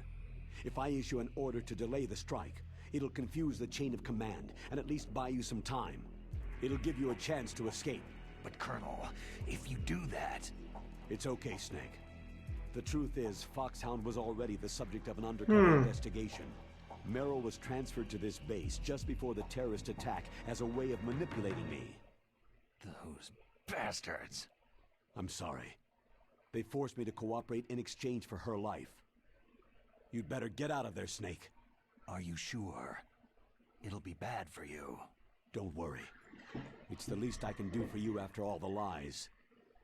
If I issue an order to delay the strike, it'll confuse the chain of command and at least buy you some time. It'll give you a chance to escape. But Colonel, if you do that... It's okay, Snake. The truth is, Foxhound was already the subject of an undercover investigation. Meryl was transferred to this base just before the terrorist attack as a way of manipulating me. Those bastards. I'm sorry. They forced me to cooperate in exchange for her life. You'd better get out of there, Snake. Are you sure? It'll be bad for you. Don't worry. It's the least I can do for you after all the lies.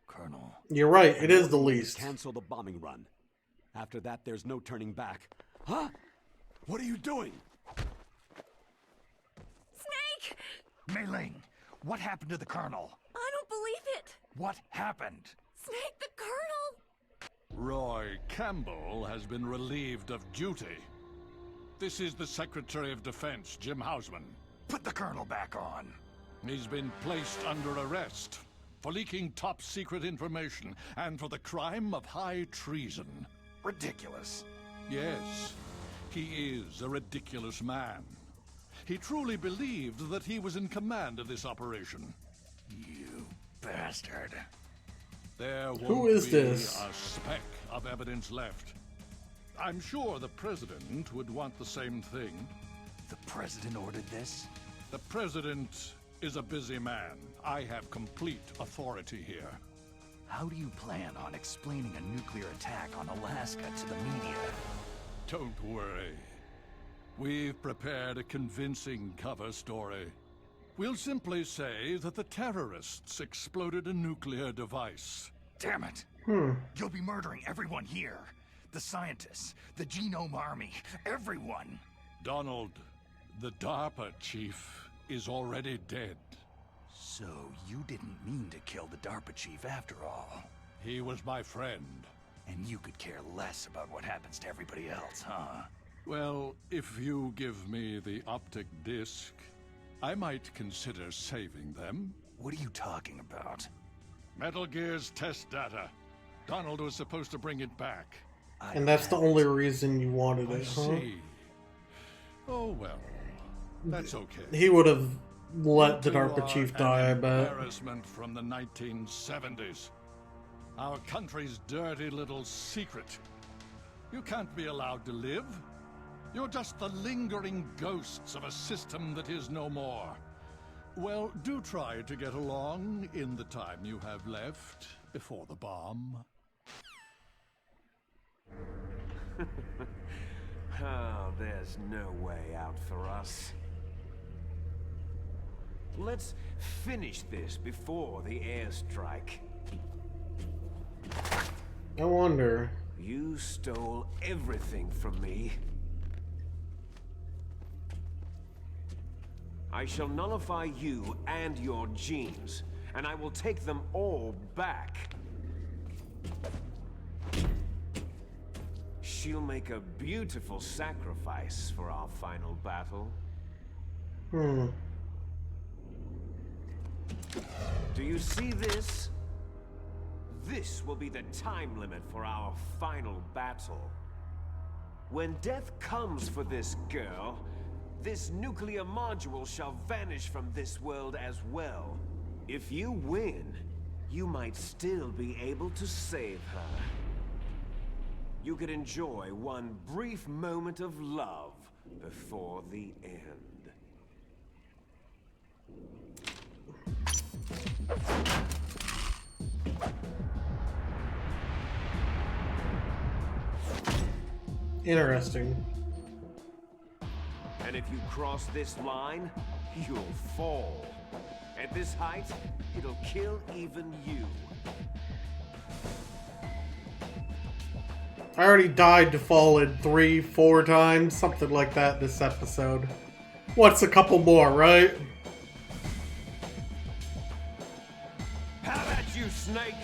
Colonel. You're right, it is the least. Cancel the bombing run. After that, there's no turning back. Huh? What are you doing? Snake! Mei Ling, what happened to the Colonel? I don't believe it! What happened? Snake, the Colonel! Roy Campbell has been relieved of duty. This is the Secretary of Defense, Jim Hausman. Put the Colonel back on. He's been placed under arrest for leaking top-secret information and for the crime of high treason. Ridiculous. Yes, he is a ridiculous man. He truly believed that he was in command of this operation. You bastard. There won't Who is be this? a speck of evidence left. I'm sure the President would want the same thing. The President ordered this? The President is a busy man. I have complete authority here. How do you plan on explaining a nuclear attack on Alaska to the media? Don't worry. We've prepared a convincing cover story. We'll simply say that the terrorists exploded a nuclear device. Damn it! You'll be murdering everyone here. The scientists, the Genome Army, everyone. Donald, the DARPA chief, is already dead. So you didn't mean to kill the DARPA chief after all. He was my friend. And you could care less about what happens to everybody else, huh? Well, if you give me the optic disc, I might consider saving them. What are you talking about? Metal Gear's test data. Donald was supposed to bring it back. And that's the only reason you wanted it, huh? See. Oh well, that's okay. He would have let the You DARPA are chief die, I an bet. embarrassment from the 1970s. Our country's dirty little secret. You can't be allowed to live. You're just the lingering ghosts of a system that is no more. Well, do try to get along in the time you have left before the bomb. Oh, there's no way out for us. Let's finish this before the airstrike. I wonder. You stole everything from me. I shall nullify you and your genes, and I will take them all back. She'll make a beautiful sacrifice for our final battle. Do you see this? This will be the time limit for our final battle. When death comes for this girl, this nuclear module shall vanish from this world as well. If you win, you might still be able to save her. You could enjoy one brief moment of love before the end. Interesting. And if you cross this line, you'll fall. At this height, it'll kill even you. I already died to Fallen 3-4 times, something like that this episode. What's a couple more, right? How about you, Snake?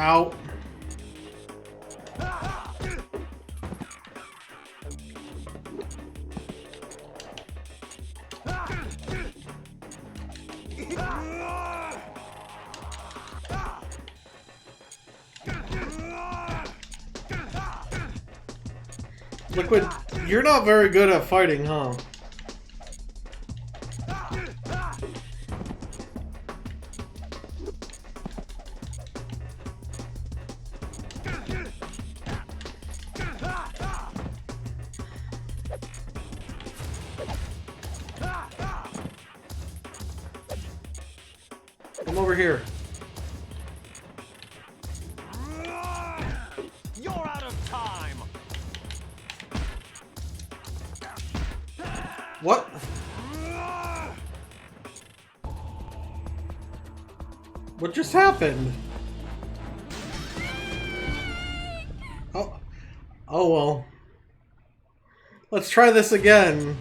Ow. Liquid, you're not very good at fighting, huh? Come over here. You're out of time. What? What just happened? Oh. Oh well. Let's try this again.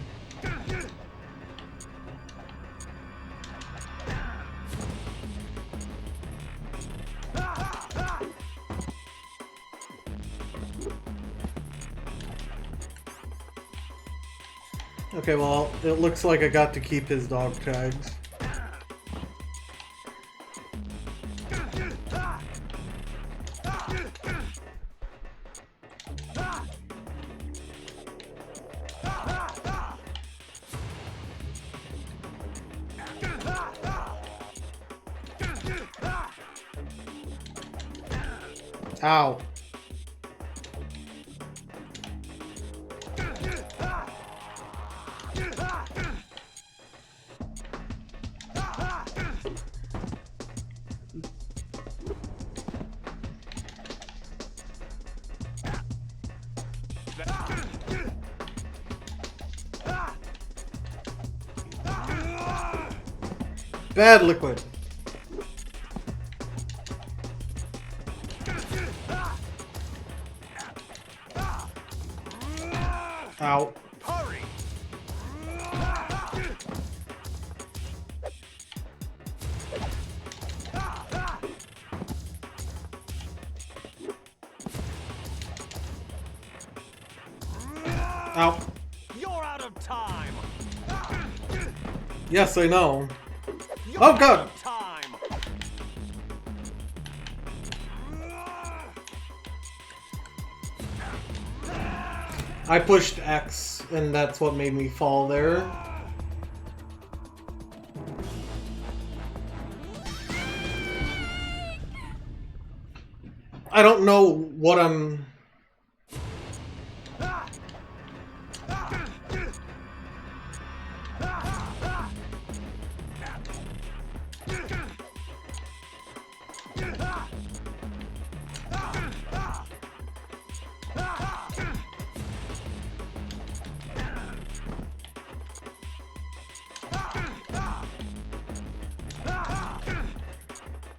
Okay, well, it looks like I got to keep his dog tags. Ow. Bad Liquid. Ow. Hurry. Ow. You're out of time. Yes, I know. You're Oh god. out of time. I pushed X, and that's what made me fall there. I don't know what I'm...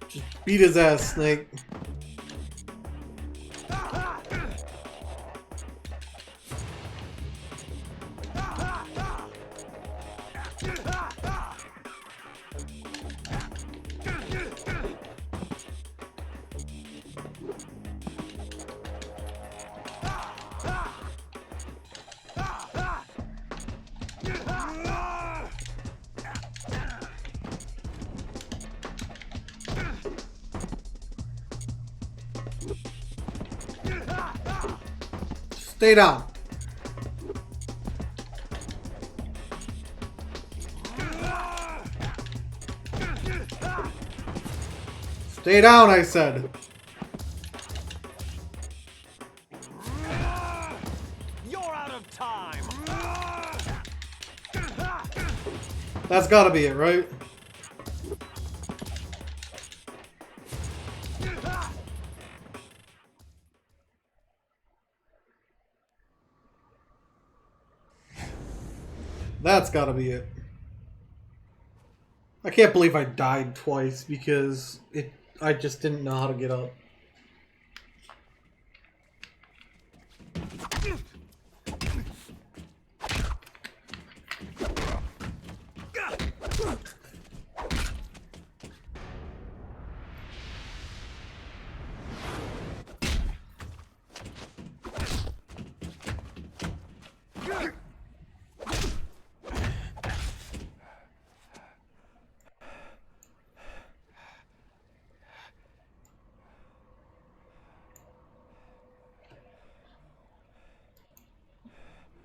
Just beat his ass, Snake. Stay down. Stay down, I said. You're out of time. That's gotta be it, right? That's gotta be it. I can't believe I died twice because I just didn't know how to get up.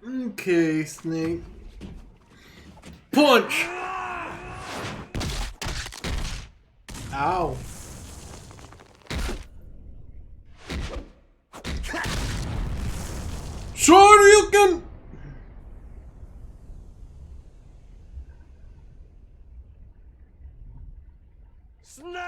Okay, Snake. Punch! Ow. Sure you can... Snake!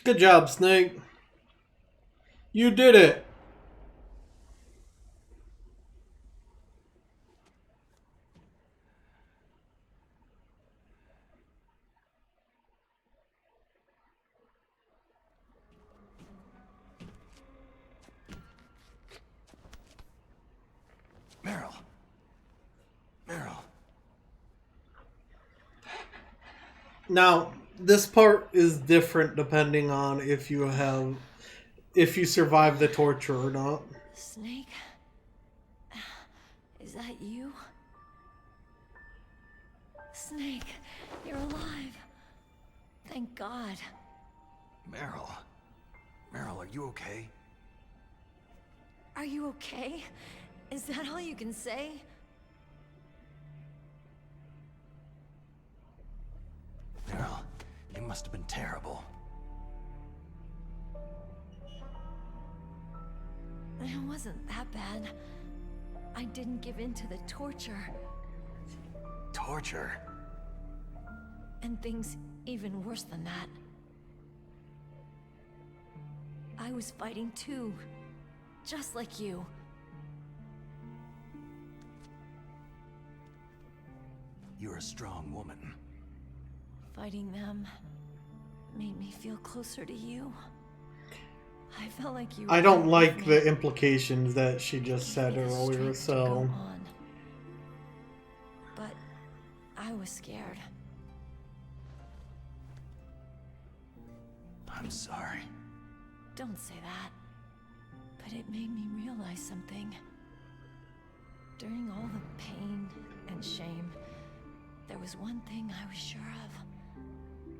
Good job, Snake. You did it. Meryl. Meryl. Now, this part is different depending on if you survive the torture or not. Snake? Is that you? Snake, you're alive. Thank God. Meryl. Meryl, are you okay? Are you okay? Is that all you can say? Meryl, you must have been terrible. It wasn't that bad. I didn't give in to the torture. Torture? And things even worse than that. I was fighting too. Just like you. You're a strong woman. Fighting them made me feel closer to you. I felt like you. I don't like the implications that she just said earlier, so. But I was scared. I'm sorry. Don't say that. But it made me realize something. During all the pain and shame, there was one thing I was sure of.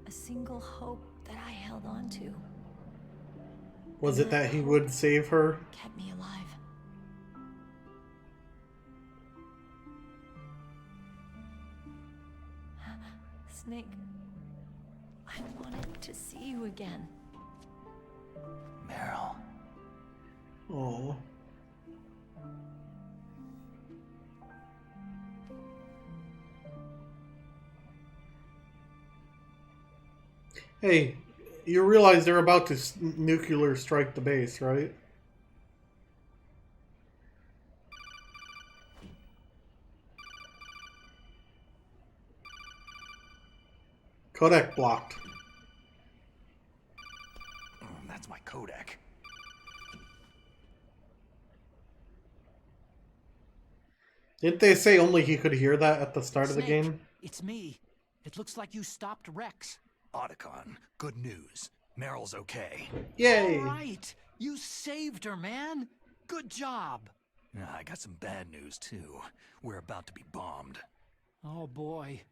A single hope that I held on to. Was it that he would save her? Kept me alive. Snake, I wanted to see you again. Meryl. Oh. Hey, you realize they're about to nuclear strike the base, right? Codec blocked. That's my codec. Didn't they say only he could hear that at the start of the Snake, game? it's me. It looks like you stopped Rex. Otacon, good news. Meryl's okay. Yay! All right. You saved her, man. Good job. I got some bad news, too. We're about to be bombed. Oh, boy.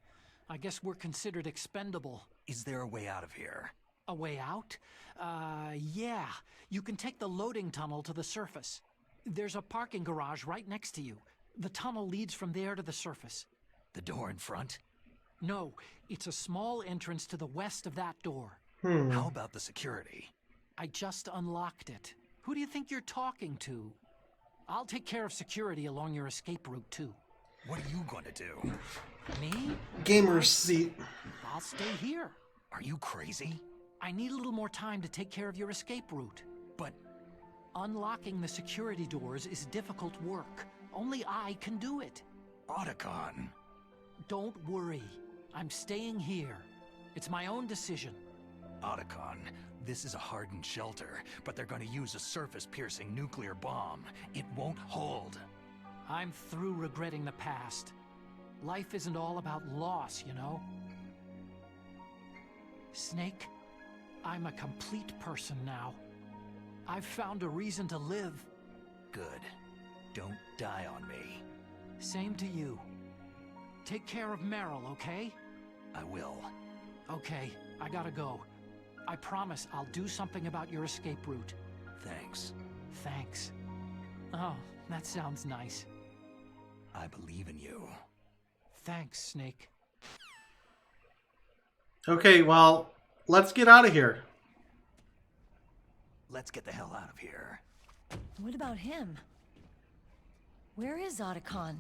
I guess we're considered expendable. Is there a way out of here? A way out? Yeah. You can take the loading tunnel to the surface. There's a parking garage right next to you. The tunnel leads from there to the surface. The door in front? No, it's a small entrance to the west of that door. How about the security? I just unlocked it. Who do you think you're talking to? I'll take care of security along your escape route, too. What are you going to do? Me? Gamer's seat. I'll stay here. Are you crazy? I need a little more time to take care of your escape route. But unlocking the security doors is difficult work. Only I can do it. Otacon. Don't worry. I'm staying here. It's my own decision. Otacon, this is a hardened shelter, but they're going to use a surface-piercing nuclear bomb. It won't hold. I'm through regretting the past. Life isn't all about loss, you know? Snake, I'm a complete person now. I've found a reason to live. Good. Don't die on me. Same to you. Take care of Meryl, okay? I will. Okay, I gotta go. I promise I'll do something about your escape route. Thanks. Thanks. Oh, that sounds nice. I believe in you. Thanks, Snake. Okay, well, let's get out of here. Let's get the hell out of here. What about him? Where is Otacon?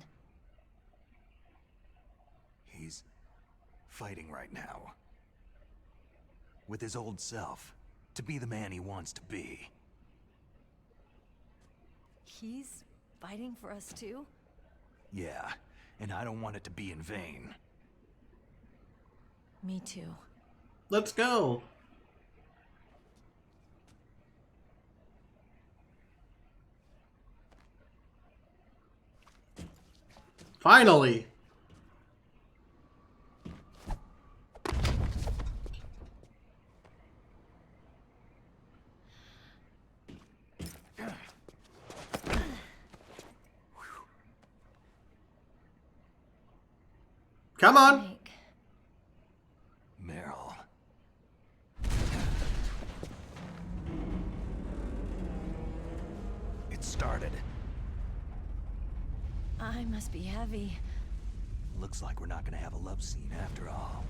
He's fighting right now. With his old self. To be the man he wants to be. He's fighting for us too? Yeah, and I don't want it to be in vain. Me too. Let's go. Finally. Come on. Snake. Meryl. It started. I must be heavy. Looks like we're not gonna have a love scene after all.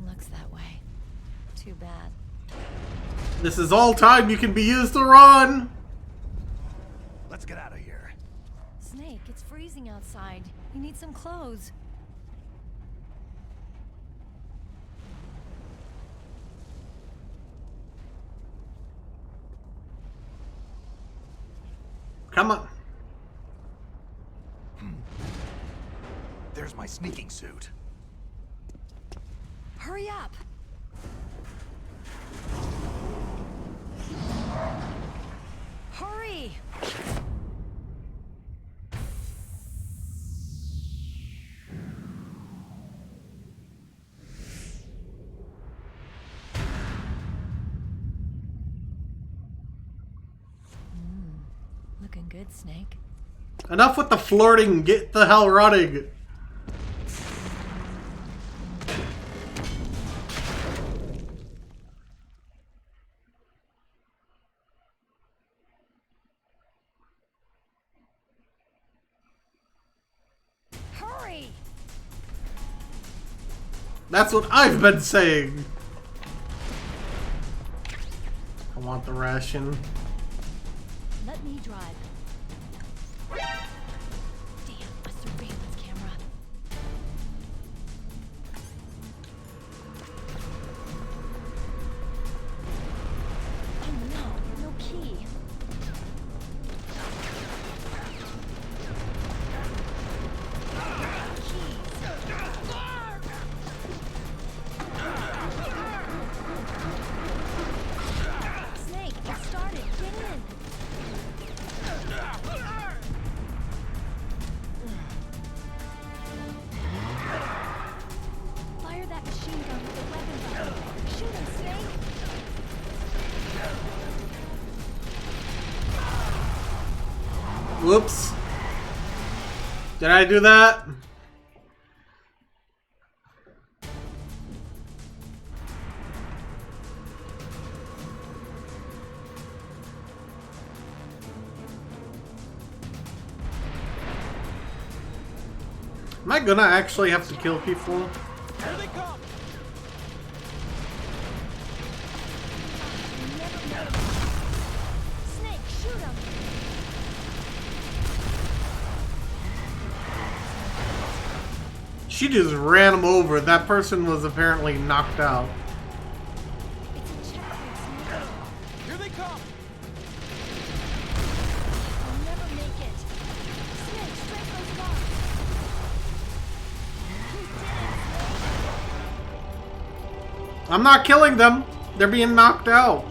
Looks that way. Too bad. This is all time you can be used to run. Let's get out of here. Snake, it's freezing outside. You need some clothes. Come on. There's my sneaking suit. Hurry up! Hurry! Looking good, Snake. Enough with the flirting. Get the hell running. Hurry! That's what I've been saying. I want the ration. Let me drive. Damn, a surveillance camera. Oh no, no key. Snake, it started. Get in. Fire that machine gun with the weapon button. Shoot him, Snake. Whoops. Did I do that? Am I gonna actually have to kill people? Here they come! Snake, shoot him. She just ran him over. That person was apparently knocked out. It's a checkpoint, Snake. Here they come! I'll never make it. Snake, strike those guards. You did it, Snake. I'm not killing them. They're being knocked out.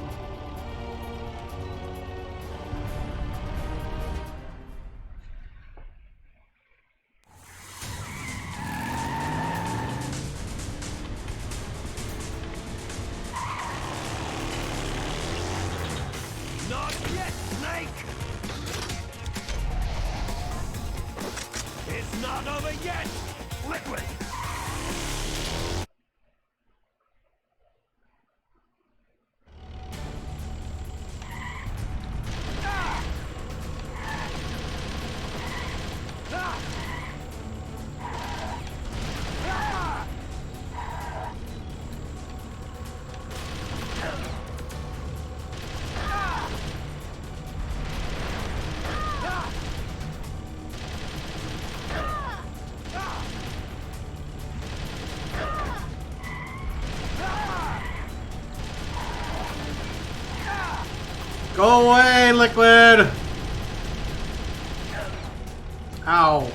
Not yet, Snake! It's not over yet! Liquid! Go away, Liquid! Ow.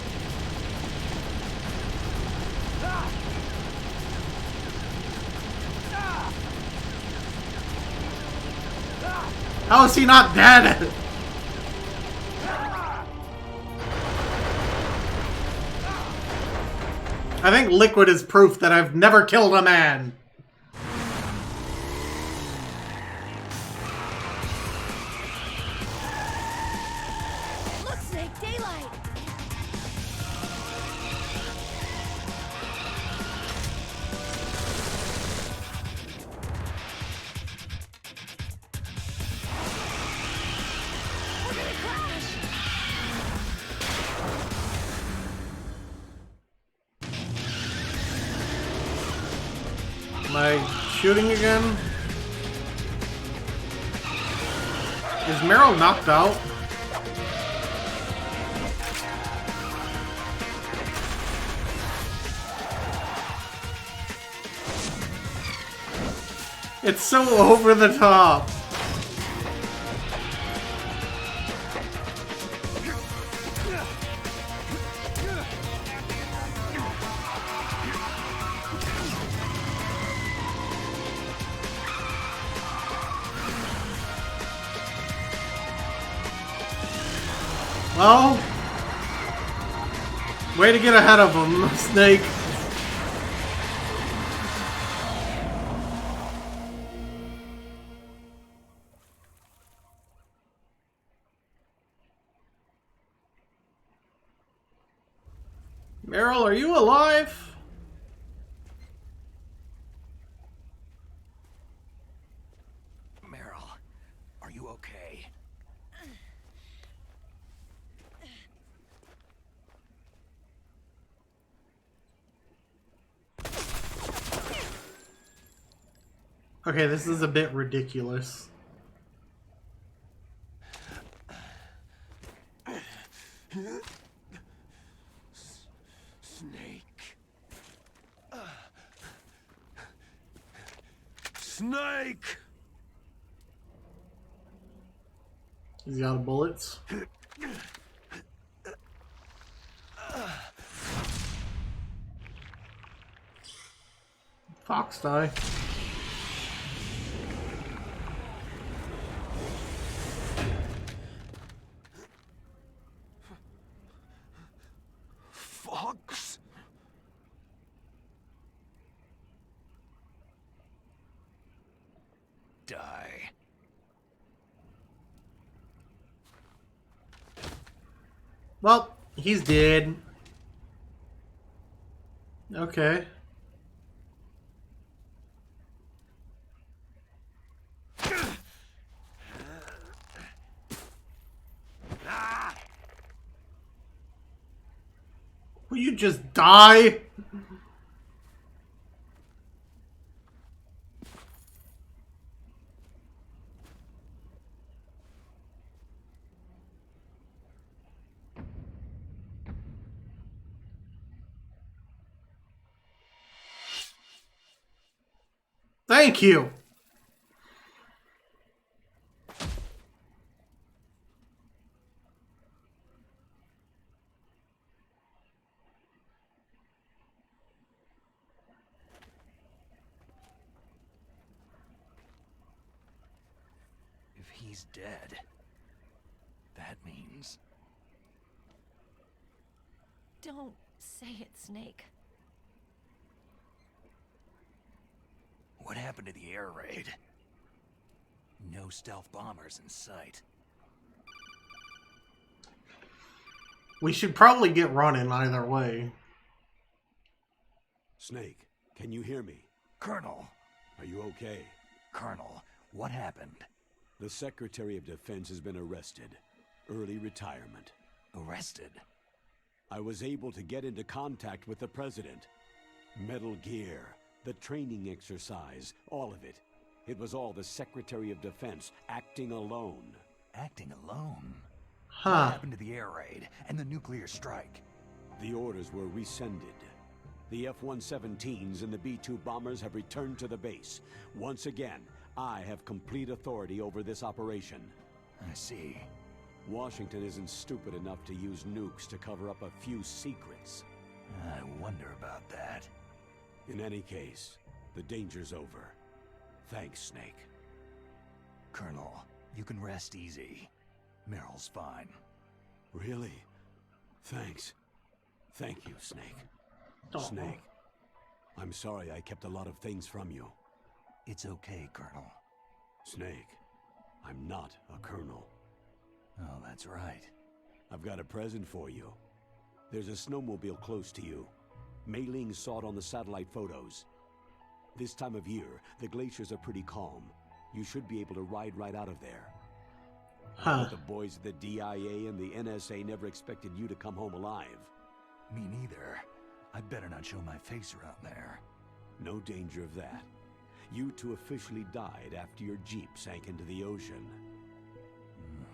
How is he not dead? I think Liquid is proof that I've never killed a man. Look, Snake, daylight. We're gonna crash. Am I shooting again? Is Meryl knocked out? It's so over the top. Well, way to get ahead of him, Snake. Meryl, are you alive? Meryl, are you okay? Okay, this is a bit ridiculous. Snake. Snake! He's out of bullets. Fox die. Fox? Die. Well, he's dead. Okay. Will you just die? Thank you. If he's dead, that means... Don't say it, Snake. What happened to the air raid? No stealth bombers in sight. We should probably get running either way. Snake, can you hear me? Colonel! Are you okay? Colonel, what happened? The Secretary of Defense has been arrested. Early retirement. Arrested? I was able to get into contact with the President. Metal Gear, the training exercise, all of it. It was all the Secretary of Defense acting alone. Acting alone? Huh. What happened to the air raid and the nuclear strike? The orders were rescinded. The F-117s and the B-2 bombers have returned to the base. Once again, I have complete authority over this operation. I see. Washington isn't stupid enough to use nukes to cover up a few secrets. I wonder about that. In any case, the danger's over. Thanks, Snake. Colonel, you can rest easy. Meryl's fine. Really? Thanks. Thank you, Snake. Aw. Snake, I'm sorry I kept a lot of things from you. It's okay, Colonel. Snake, I'm not a colonel. Oh, that's right. I've got a present for you. There's a snowmobile close to you. Mei Ling saw it on the satellite photos. This time of year, the glaciers are pretty calm. You should be able to ride right out of there. I bet the boys at the DIA and the NSA never expected you to come home alive. Me neither. I'd better not show my face around there. No danger of that. You two officially died after your Jeep sank into the ocean.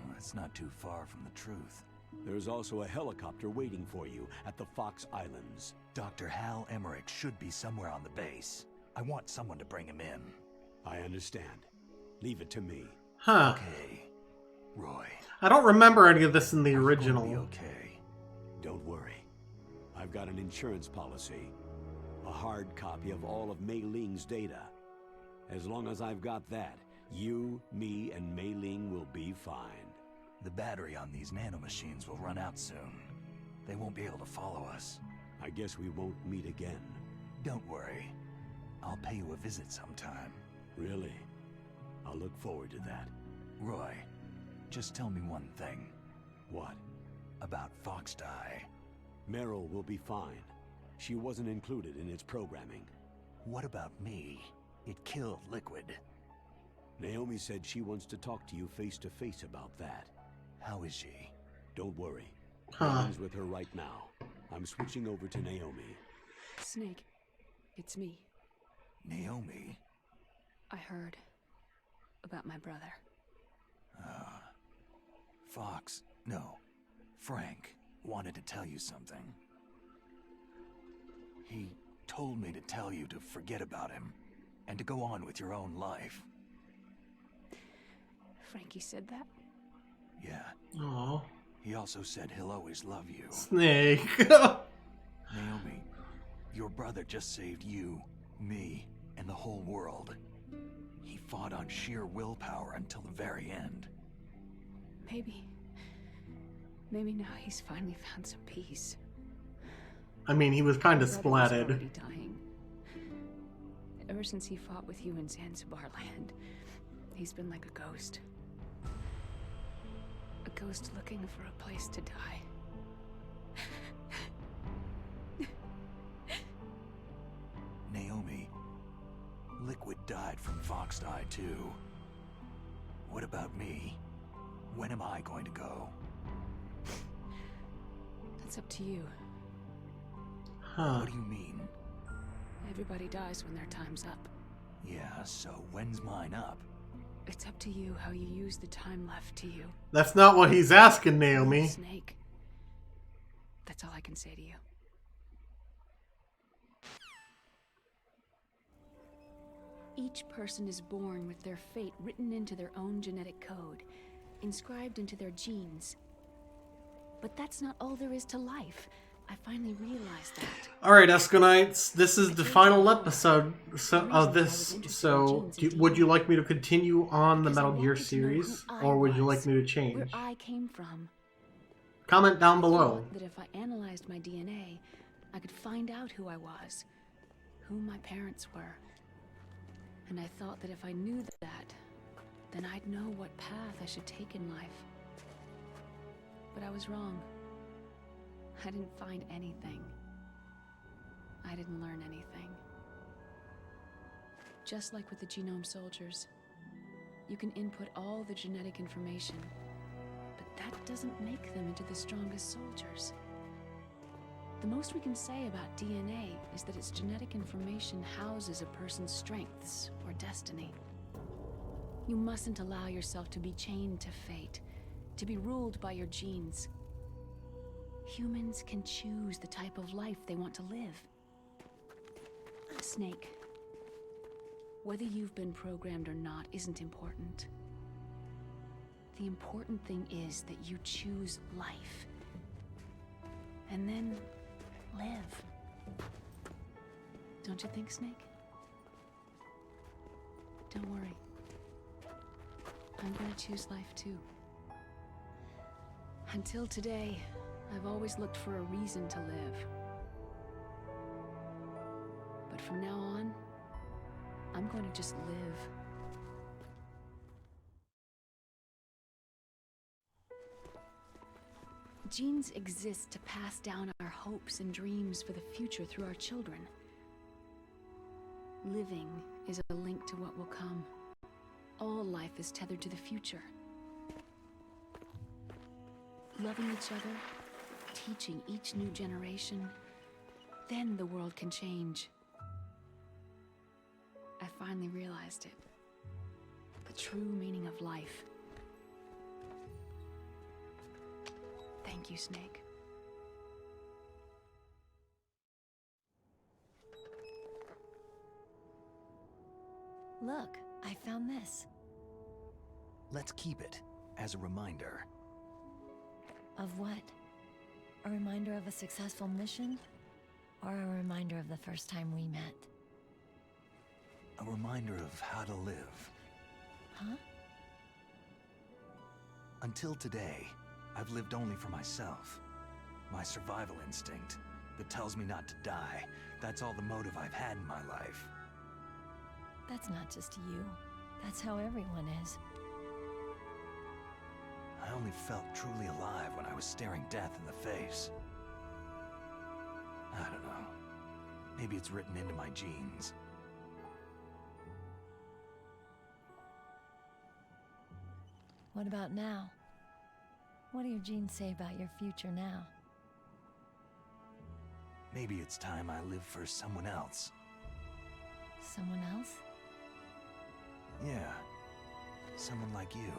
That's not too far from the truth. There's also a helicopter waiting for you at the Fox Islands. Dr. Hal Emmerich should be somewhere on the base. I want someone to bring him in. I understand. Leave it to me. Huh. Okay. Roy. I don't remember any of this in the Are you going to original. be okay? Don't worry. I've got an insurance policy. A hard copy of all of Mei Ling's data. As long as I've got that, you, me, and Mei Ling will be fine. The battery on these nanomachines will run out soon. They won't be able to follow us. I guess we won't meet again. Don't worry. I'll pay you a visit sometime. Really? I'll look forward to that. Roy, just tell me one thing. What? About Fox Die. Meryl will be fine. She wasn't included in its programming. What about me? It killed Liquid. Naomi said she wants to talk to you face to face about that. How is she? Don't worry. Huh. Naomi's with her right now. I'm switching over to Naomi. Snake, it's me. Naomi? I heard about my brother. Fox, no, Frank wanted to tell you something. He told me to tell you to forget about him and to go on with your own life. Frankie said that? Yeah. Aww. He also said he'll always love you. Snake. Naomi, your brother just saved you, me, and the whole world. He fought on sheer willpower until the very end. Maybe now he's finally found some peace. I mean, he was kind of My brother was splatted. already dying. Ever since he fought with you in Zanzibar land, he's been like a ghost. A ghost looking for a place to die. Naomi, Liquid died from Fox Die too. What about me? When am I going to go? That's up to you. Huh. What do you mean? Everybody dies when their time's up. Yeah, so when's mine up? It's up to you how you use the time left to you. That's not what he's asking, Naomi. Snake. That's all I can say to you. Each person is born with their fate written into their own genetic code, inscribed into their genes. But that's not all there is to life. I finally realized that. Alright, EscoNitz, this is the final episode of this, so would you like me to continue on the Metal Gear series, or would you like me to change? Where I came from. Comment down I below. thought that if I analyzed my DNA, I could find out who I was, who my parents were. And I thought that if I knew that, then I'd know what path I should take in life. But I was wrong. I didn't find anything. I didn't learn anything. Just like with the genome soldiers, you can input all the genetic information, but that doesn't make them into the strongest soldiers. The most we can say about DNA is that its genetic information houses a person's strengths or destiny. You mustn't allow yourself to be chained to fate, to be ruled by your genes. Humans can choose the type of life they want to live. Snake, whether you've been programmed or not isn't important. The important thing is that you choose life. And then live. Don't you think, Snake? Don't worry. I'm gonna choose life too. Until today, I've always looked for a reason to live. But from now on, I'm going to just live. Genes exist to pass down our hopes and dreams for the future through our children. Living is a link to what will come. All life is tethered to the future. Loving each other, teaching each new generation, then the world can change. I finally realized it. The true meaning of life. Thank you, Snake. Look, I found this. Let's keep it as a reminder. Of what? A reminder of a successful mission? Or a reminder of the first time we met? A reminder of how to live. Huh? Until today, I've lived only for myself. My survival instinct that tells me not to die. That's all the motive I've had in my life. That's not just you. That's how everyone is. I only felt truly alive when I was staring death in the face. I don't know. Maybe it's written into my genes. What about now? What do your genes say about your future now? Maybe it's time I live for someone else. Someone else? Yeah. Someone like you.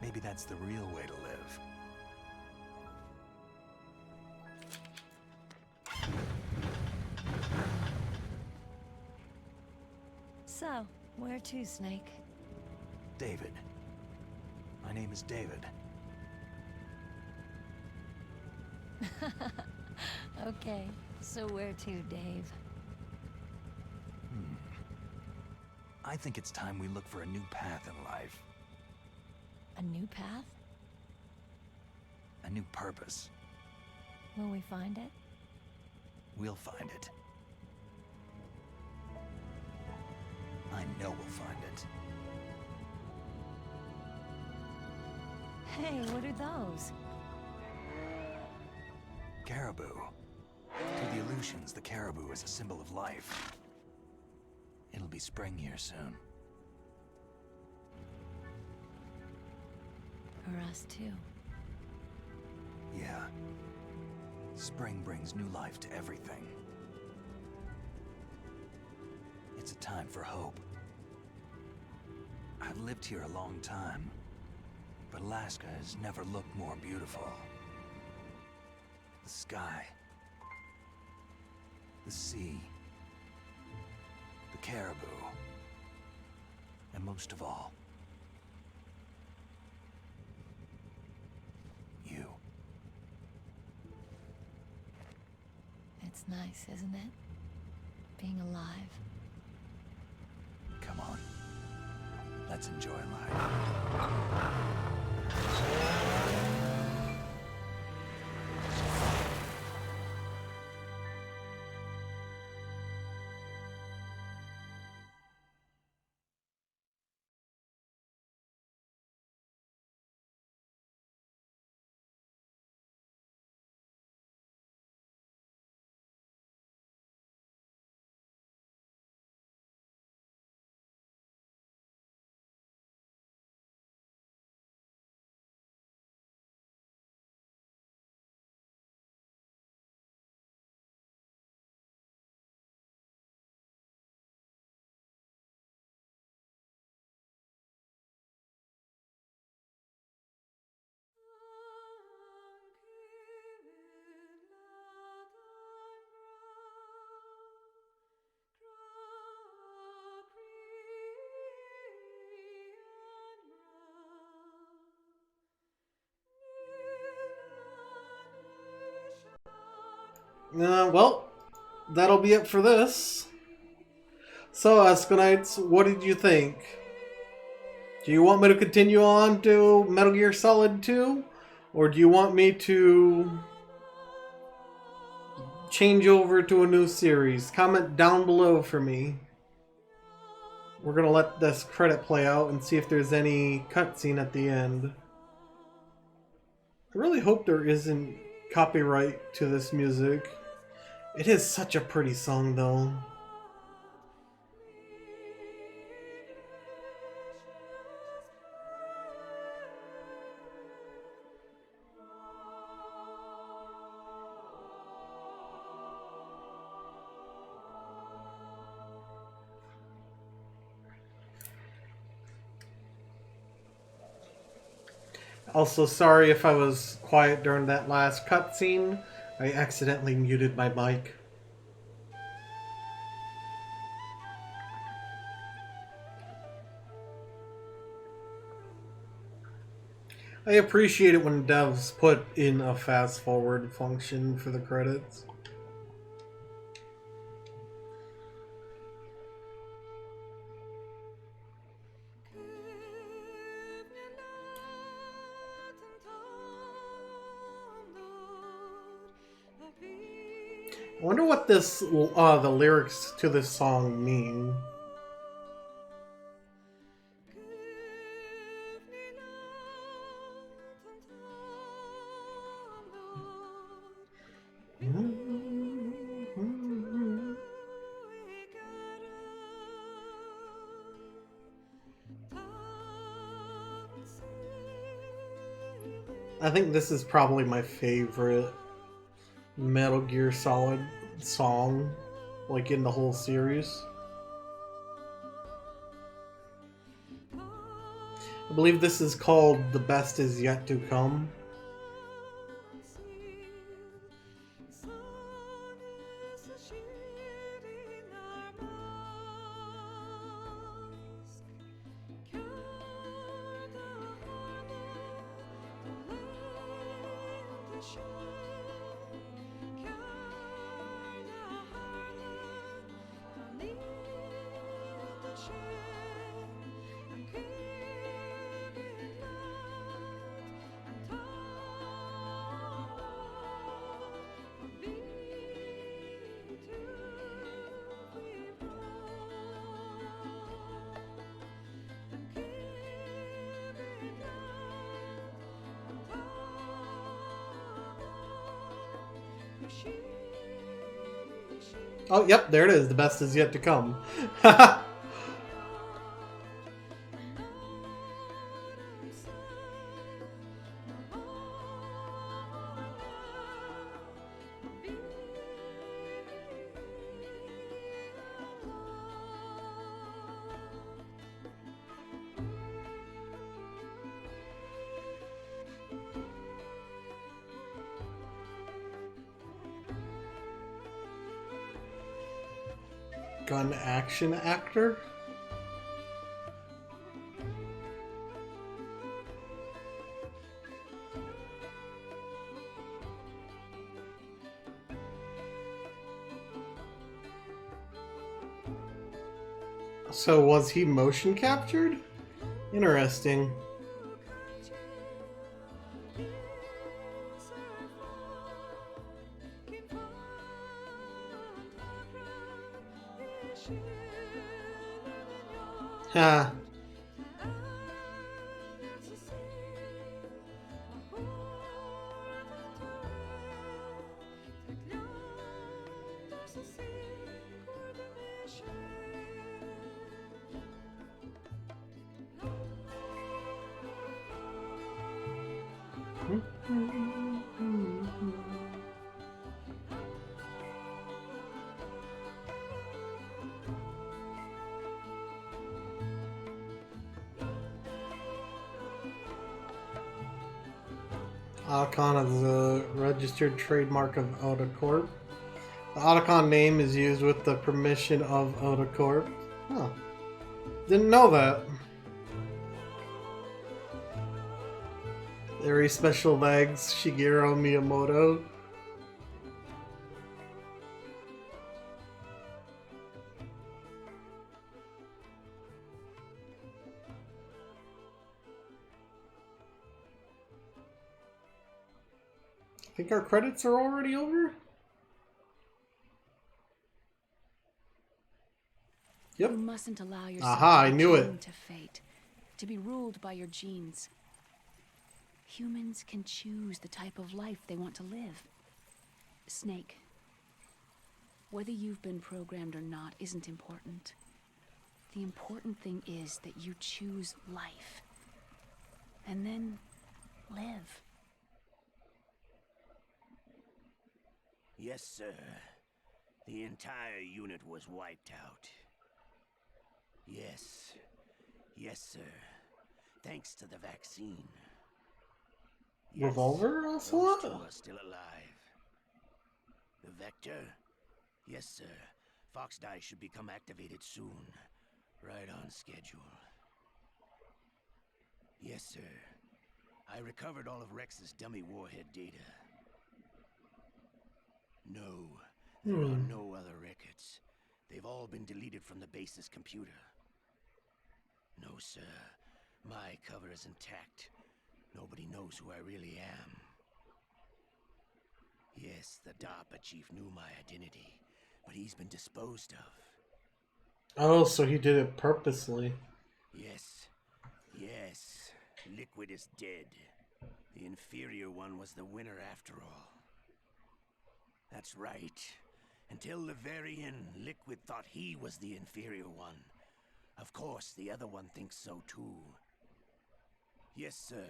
Maybe that's the real way to live. So, where to, Snake? David. My name is David. Okay, so where to, Dave? I think it's time we look for a new path in life. A new path? A new purpose. Will we find it? We'll find it. I know we'll find it. Hey, what are those? Caribou. To the Aleutians, the caribou is a symbol of life. It'll be spring here soon. For us, too. Yeah. Spring brings new life to everything. It's a time for hope. I've lived here a long time, but Alaska has never looked more beautiful. The sky, the sea, the caribou, and most of all, you. It's nice, isn't it? Being alive. Come on. Let's enjoy life. Well, that'll be it for this. So, EscoNitz, what did you think? Do you want me to continue on to Metal Gear Solid 2? Or do you want me to change over to a new series? Comment down below for me. We're going to let this credit play out and see if there's any cutscene at the end. I really hope there isn't copyright to this music. It is such a pretty song, though. Also, sorry if I was quiet during that last cutscene. I accidentally muted my mic. I appreciate it when devs put in a fast forward function for the credits. I wonder what the lyrics to this song mean. I think this is probably my favorite Metal Gear Solid song, like in the whole series. I believe this is called The Best Is Yet to Come. Oh, yep, there it is. The best is yet to come. Gun action actor? So was he motion captured? Interesting. Ha. Otacon is a registered trademark of Otacorp. The Otacon name is used with the permission of Otacorp. Huh. Didn't know that. Very special legs, Shigeru Miyamoto. I think our credits are already over? Yep. You mustn't allow yourself Aha, I to be knew it. chained to fate, to be ruled by your genes. Humans can choose the type of life they want to live. Snake, whether you've been programmed or not isn't important. The important thing is that you choose life. And then live. Yes, sir. The entire unit was wiped out. Yes. Yes, sir. Thanks to the vaccine. Yes, Revolver those also? two are still alive. The Vector? Yes, sir. Fox Die should become activated soon. Right on schedule. Yes, sir. I recovered all of Rex's dummy warhead data. No, there are no other records. They've all been deleted from the base's computer. No, sir. My cover is intact. Nobody knows who I really am. Yes, the DARPA chief knew my identity, but he's been disposed of. Oh, so he did it purposely. Yes. Yes. Liquid is dead. The inferior one was the winner after all. That's right. Until the very end, Liquid thought he was the inferior one. Of course, the other one thinks so too. Yes, sir.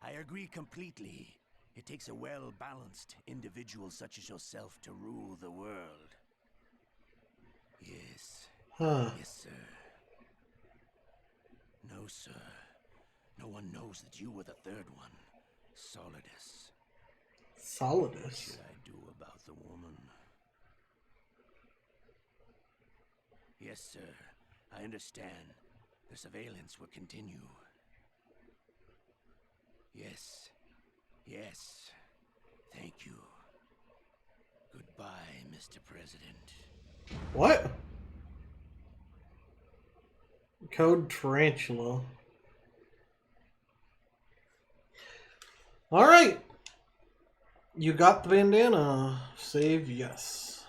I agree completely. It takes a well-balanced individual such as yourself to rule the world. Yes. Huh. Yes, sir. No, sir. No one knows that you were the third one. Solidus. What Solidus. should I do about the woman? Yes, sir. I understand. The surveillance will continue. Yes. Yes. Thank you. Goodbye, Mr. President. What? Code Tarantula. Alright. You got the bandana. Save yes.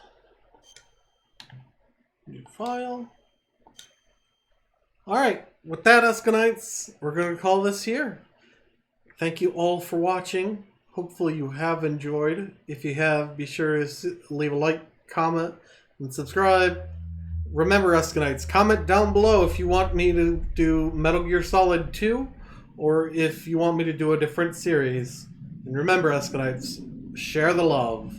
New file. Alright. With that, EscoNitz, we're going to call this here. Thank you all for watching. Hopefully you have enjoyed. If you have, be sure to leave a like, comment, and subscribe. Remember, EscoNitz, comment down below if you want me to do Metal Gear Solid 2 or if you want me to do a different series. And remember, EscoNitz, share the love.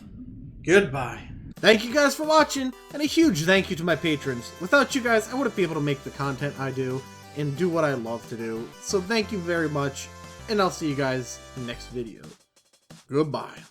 Goodbye. Thank you guys for watching, and a huge thank you to my patrons. Without you guys, I wouldn't be able to make the content I do and do what I love to do. So thank you very much, and I'll see you guys in the next video. Goodbye.